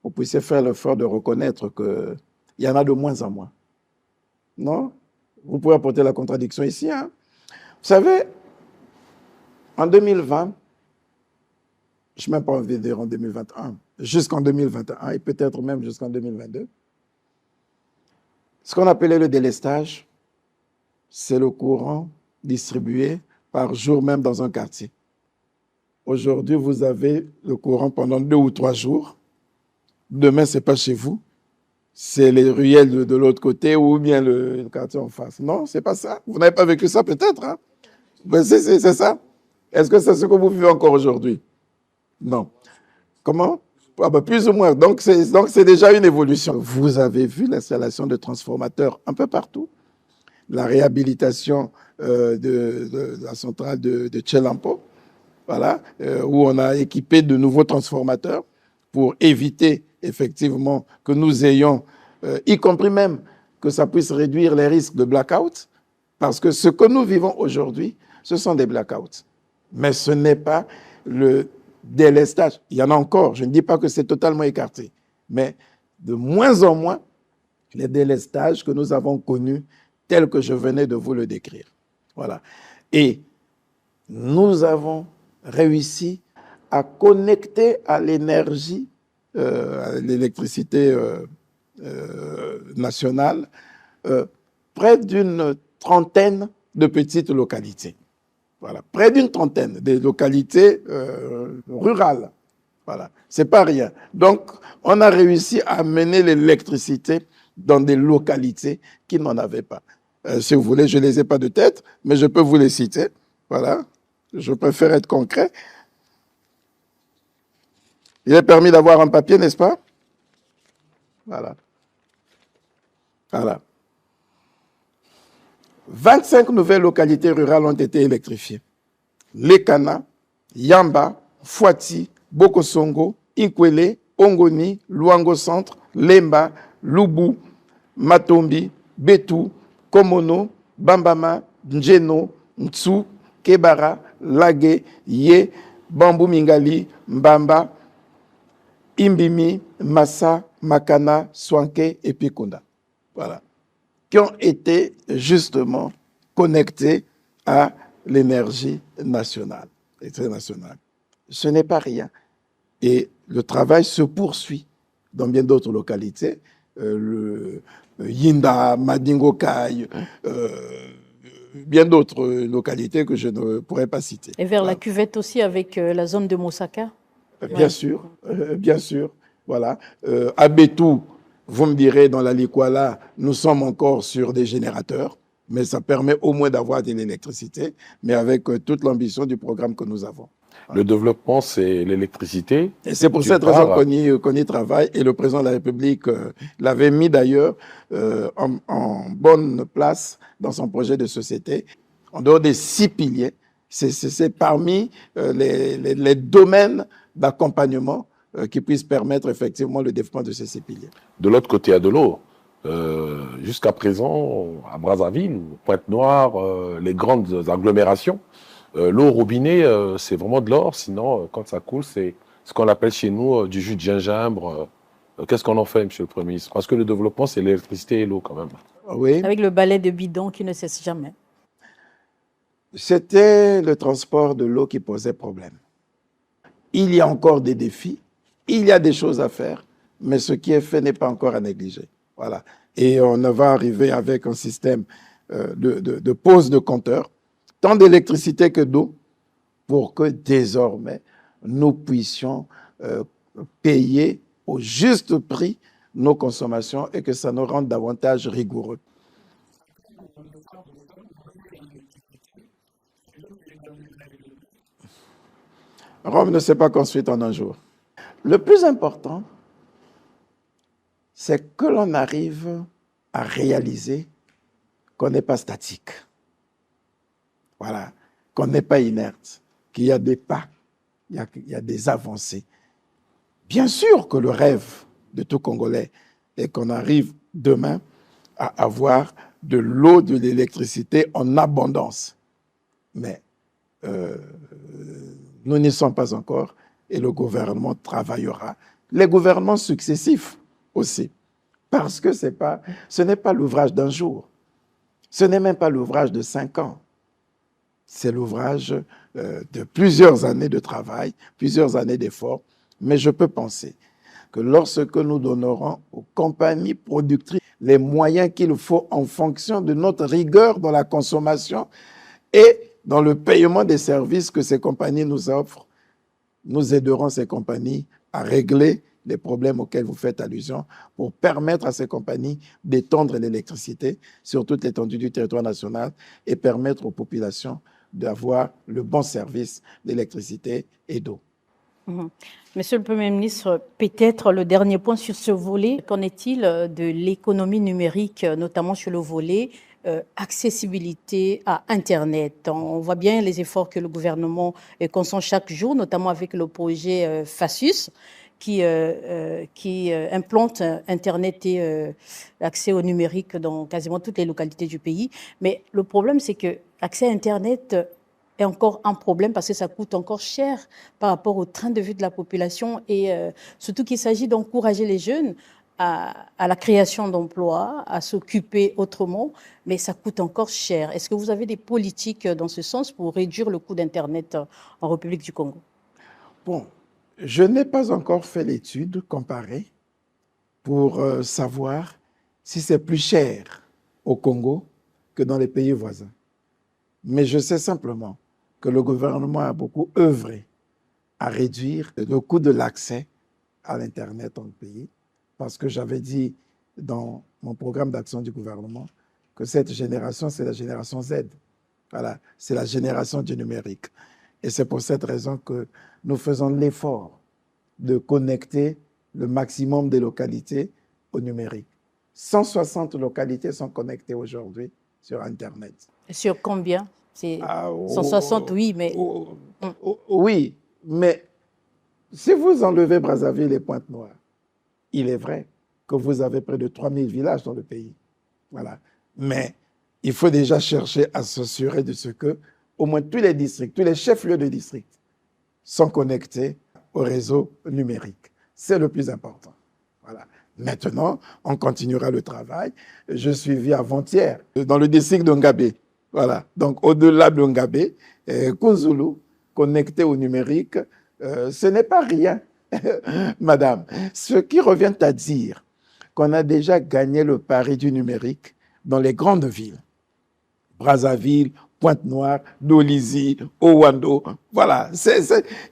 vous puissiez faire l'effort de reconnaître qu'il y en a de moins en moins. Non? Vous pouvez apporter la contradiction ici. Hein? Vous savez, en 2020, je n'ai même pas envie de dire en 2021, jusqu'en 2021 et peut-être même jusqu'en 2022, ce qu'on appelait le délestage, c'est le courant distribué par jour même dans un quartier. Aujourd'hui, vous avez le courant pendant 2 ou 3 jours. Demain, ce n'est pas chez vous. C'est les ruelles de l'autre côté ou bien le quartier en face. Non, ce n'est pas ça. Vous n'avez pas vécu ça peut-être. Hein? Ben c'est ça. Est-ce que c'est ce que vous vivez encore aujourd'hui? Non. Comment? Ah ben, plus ou moins. Donc, c'est déjà une évolution. Vous avez vu l'installation de transformateurs un peu partout. La réhabilitation de la centrale de Tchelampo, voilà, où on a équipé de nouveaux transformateurs pour éviter effectivement que nous ayons, y compris même que ça puisse réduire les risques de blackout, parce que ce que nous vivons aujourd'hui, ce sont des blackouts. Mais ce n'est pas le délestage. Il y en a encore, je ne dis pas que c'est totalement écarté, mais de moins en moins, les délestages que nous avons connus tels que je venais de vous le décrire. Voilà. Et nous avons réussi à connecter à l'énergie, à l'électricité nationale, près d'une trentaine de petites localités. Voilà, près d'une trentaine de localités rurales. Voilà, c'est pas rien. Donc, on a réussi à amener l'électricité dans des localités qui n'en avaient pas. Si vous voulez, je ne les ai pas de tête, mais je peux vous les citer. Voilà, je préfère être concret. Il est permis d'avoir un papier, n'est-ce pas? Voilà. Voilà. 25 nouvelles localités rurales ont été électrifiées. Lekana, Yamba, Fouati, Bokosongo, Inkwele, Ongoni, Luango Centre, Lemba, Lubu, Matombi, Betou, Komono, Bambama, Njeno, Ntsu, Kebara, Lage, Ye, Bambou Mingali, Mbamba, Imbimi, Massa, Makana, Swanke et Pikunda. Voilà. Qui ont été justement connectés à l'énergie nationale. Ce n'est pas rien. Et le travail se poursuit dans bien d'autres localités. Le Yinda, Madingokai, bien d'autres localités que je ne pourrais pas citer. Et vers la cuvette aussi avec la zone de Mosaka. Bien sûr, bien sûr. Voilà. À Betou, vous me direz, dans la Likwala, nous sommes encore sur des générateurs, mais ça permet au moins d'avoir de l'électricité, mais avec toute l'ambition du programme que nous avons. Le développement, c'est l'électricité. Et c'est pour cette raison qu'on y travaille, et le président de la République l'avait mis d'ailleurs en bonne place dans son projet de société. En dehors des 6 piliers, c'est parmi les domaines d'accompagnement qui puissent permettre effectivement le développement de ces 6 piliers. De l'autre côté, il y a de l'eau. Jusqu'à présent, à Brazzaville, Pointe-Noire, les grandes agglomérations, l'eau au robinet, c'est vraiment de l'or. Sinon, quand ça coule, c'est ce qu'on appelle chez nous du jus de gingembre. Qu'est-ce qu'on en fait, monsieur le Premier ministre? Parce que le développement, c'est l'électricité et l'eau quand même. Oui. Avec le balai de bidon qui ne cesse jamais. C'était le transport de l'eau qui posait problème. Il y a encore des défis, il y a des choses à faire, mais ce qui est fait n'est pas encore à négliger. Voilà. Et on va arriver avec un système de pose de compteurs, tant d'électricité que d'eau, pour que désormais nous puissions payer au juste prix nos consommations et que ça nous rende davantage rigoureux. Rome ne s'est pas construite en un jour. Le plus important, c'est que l'on arrive à réaliser qu'on n'est pas statique. Voilà, qu'on n'est pas inerte, qu'il y a des pas, il y a des avancées. Bien sûr que le rêve de tout Congolais est qu'on arrive demain à avoir de l'eau, de l'électricité en abondance. Mais nous n'y sommes pas encore et le gouvernement travaillera. Les gouvernements successifs aussi. Parce que ce n'est pas l'ouvrage d'un jour. Ce n'est même pas l'ouvrage de 5 ans. C'est l'ouvrage de plusieurs années de travail, plusieurs années d'efforts. Mais je peux penser que lorsque nous donnerons aux compagnies productrices les moyens qu'il faut en fonction de notre rigueur dans la consommation et dans le paiement des services que ces compagnies nous offrent, nous aiderons ces compagnies à régler les problèmes auxquels vous faites allusion pour permettre à ces compagnies d'étendre l'électricité sur toute l'étendue du territoire national et permettre aux populations d'avoir le bon service d'électricité et d'eau. Monsieur le Premier ministre, peut-être le dernier point sur ce volet, qu'en est-il de l'économie numérique, notamment sur le volet accessibilité à Internet? On voit bien les efforts que le gouvernement consent chaque jour, notamment avec le projet FASUS, qui implante Internet et accès au numérique dans quasiment toutes les localités du pays. Mais le problème, c'est que l'accès à Internet est encore un problème parce que ça coûte encore cher par rapport au train de vie de la population et surtout qu'il s'agit d'encourager les jeunes à la création d'emplois, à s'occuper autrement, mais ça coûte encore cher. Est-ce que vous avez des politiques dans ce sens pour réduire le coût d'Internet en République du Congo? Bon, je n'ai pas encore fait l'étude comparée pour savoir si c'est plus cher au Congo que dans les pays voisins. Mais je sais simplement que le gouvernement a beaucoup œuvré à réduire le coût de l'accès à l'Internet dans le pays, parce que j'avais dit dans mon programme d'action du gouvernement que cette génération, c'est la génération Z. Voilà, c'est la génération du numérique. Et c'est pour cette raison que nous faisons l'effort de connecter le maximum des localités au numérique. 160 localités sont connectées aujourd'hui sur Internet. Sur combien? C'est 160, oui, mais... Oui, mais si vous enlevez Brazzaville et Pointe-Noire, il est vrai que vous avez près de 3000 villages dans le pays. Voilà. Mais il faut déjà chercher à s'assurer de ce que au moins tous les districts, tous les chefs-lieux de district sont connectés au réseau numérique. C'est le plus important. Voilà. Maintenant, on continuera le travail. Je suis vu avant-hier dans le district de Ngabé. Voilà. Donc, au-delà de Ngabé, Kunzulu, connecté au numérique, ce n'est pas rien, madame. Ce qui revient à dire qu'on a déjà gagné le pari du numérique dans les grandes villes. Brazzaville, Pointe-Noire, Dolisie, Owando, voilà,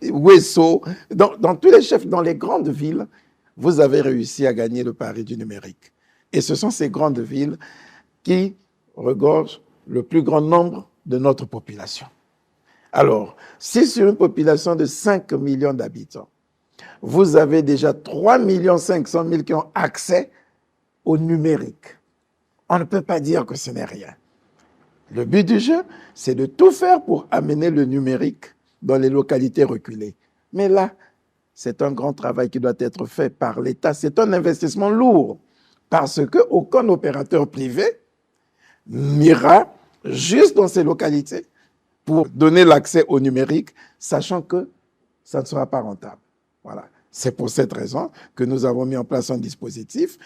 Wesso. Dans tous les chefs, dans les grandes villes, vous avez réussi à gagner le pari du numérique. Et ce sont ces grandes villes qui regorgent le plus grand nombre de notre population. Alors, si sur une population de 5 millions d'habitants, vous avez déjà 3 500 000 qui ont accès au numérique, on ne peut pas dire que ce n'est rien. Le but du jeu, c'est de tout faire pour amener le numérique dans les localités reculées. Mais là, c'est un grand travail qui doit être fait par l'État. C'est un investissement lourd parce qu'aucun opérateur privé n'ira juste dans ces localités pour donner l'accès au numérique, sachant que ça ne sera pas rentable. Voilà. C'est pour cette raison que nous avons mis en place un dispositif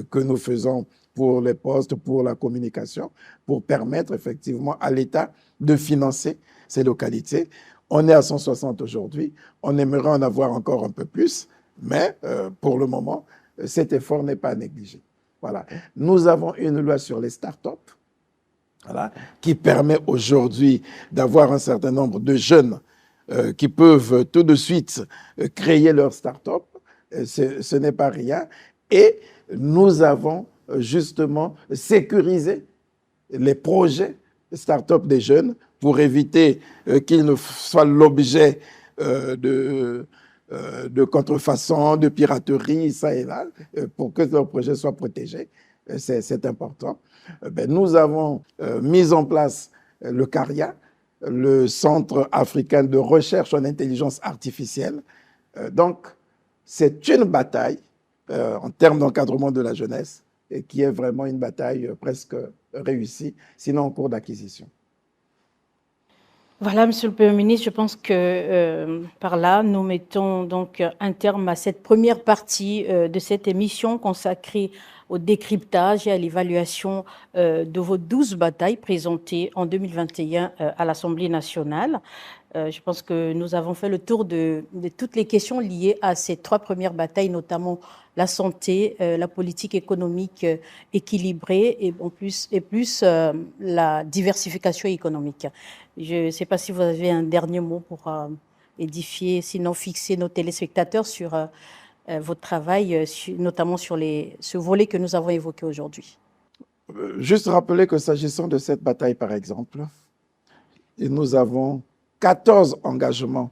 que nous faisons pour les postes, pour la communication, pour permettre effectivement à l'État de financer ces localités. On est à 160 aujourd'hui, on aimerait en avoir encore un peu plus, mais pour le moment, cet effort n'est pas négligé. Voilà. Nous avons une loi sur les startups, voilà, qui permet aujourd'hui d'avoir un certain nombre de jeunes qui peuvent tout de suite créer leur start-up. Ce n'est pas rien. Et nous avons justement sécurisé les projets start-up des jeunes pour éviter qu'ils ne soient l'objet de contrefaçon, de piraterie, ça et là, pour que leurs projets soient protégés. C'est important. Nous avons mis en place le CARIA, le Centre africain de recherche en intelligence artificielle. Donc, c'est une bataille en termes d'encadrement de la jeunesse et qui est vraiment une bataille presque réussie, sinon en cours d'acquisition. Voilà, Monsieur le Premier ministre, je pense que par là, nous mettons donc un terme à cette première partie de cette émission consacrée au décryptage et à l'évaluation de vos 12 batailles présentées en 2021 à l'Assemblée nationale. Je pense que nous avons fait le tour de toutes les questions liées à ces 3 premières batailles, notamment la santé, la politique économique équilibrée et plus la diversification économique. Je ne sais pas si vous avez un dernier mot pour édifier, sinon fixer nos téléspectateurs sur votre travail, notamment sur ce volet que nous avons évoqué aujourd'hui. Juste rappeler que s'agissant de cette bataille, par exemple, nous avons 14 engagements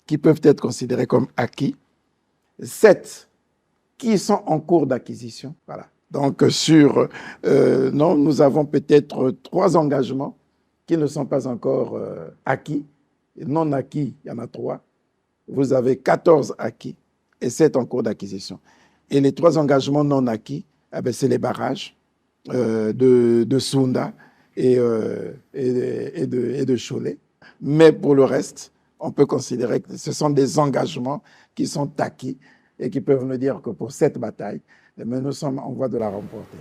qui peuvent être considérés comme acquis, 7 qui sont en cours d'acquisition. Voilà. Donc, nous avons peut-être 3 engagements qui ne sont pas encore acquis. Non acquis, il y en a 3. Vous avez 14 acquis et 7 en cours d'acquisition. Et les 3 engagements non acquis, c'est les barrages de Sounda et de Cholet. Mais pour le reste, on peut considérer que ce sont des engagements qui sont acquis et qui peuvent nous dire que pour cette bataille, nous sommes en voie de la remporter.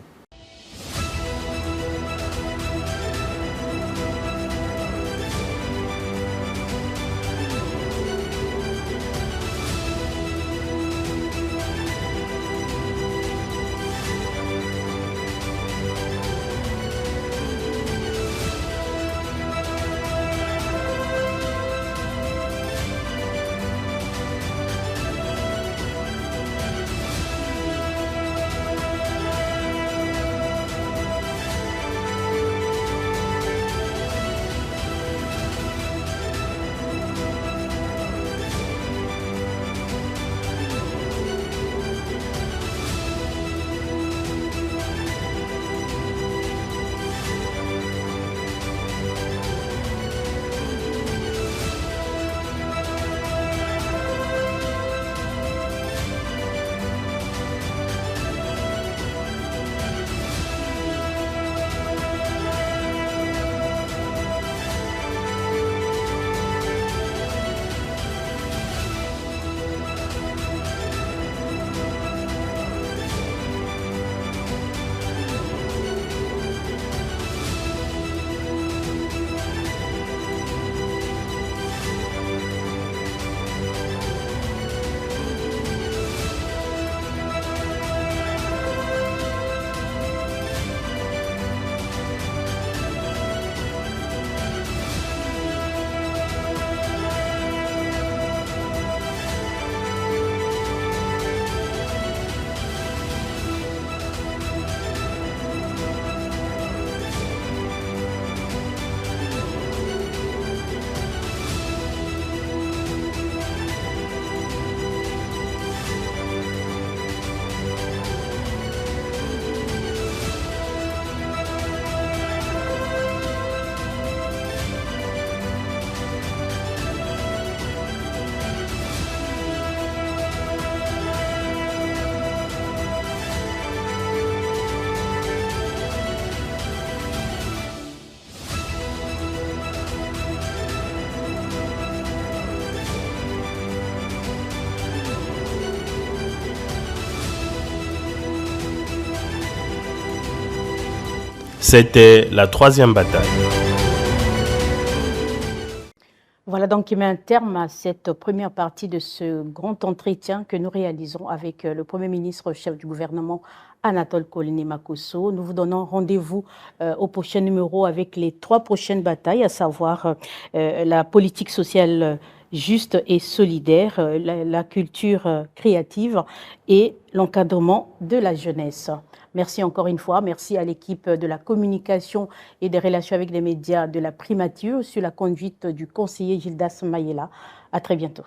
C'était la troisième bataille. Voilà donc qui met un terme à cette première partie de ce grand entretien que nous réalisons avec le Premier ministre, chef du gouvernement, Anatole Kolini Makosso. Nous vous donnons rendez-vous au prochain numéro avec les 3 prochaines batailles, à savoir la politique sociale juste et solidaire, la culture créative et l'encadrement de la jeunesse. Merci encore une fois. Merci à l'équipe de la communication et des relations avec les médias de la primature sur la conduite du conseiller Gildas Mayela. À très bientôt.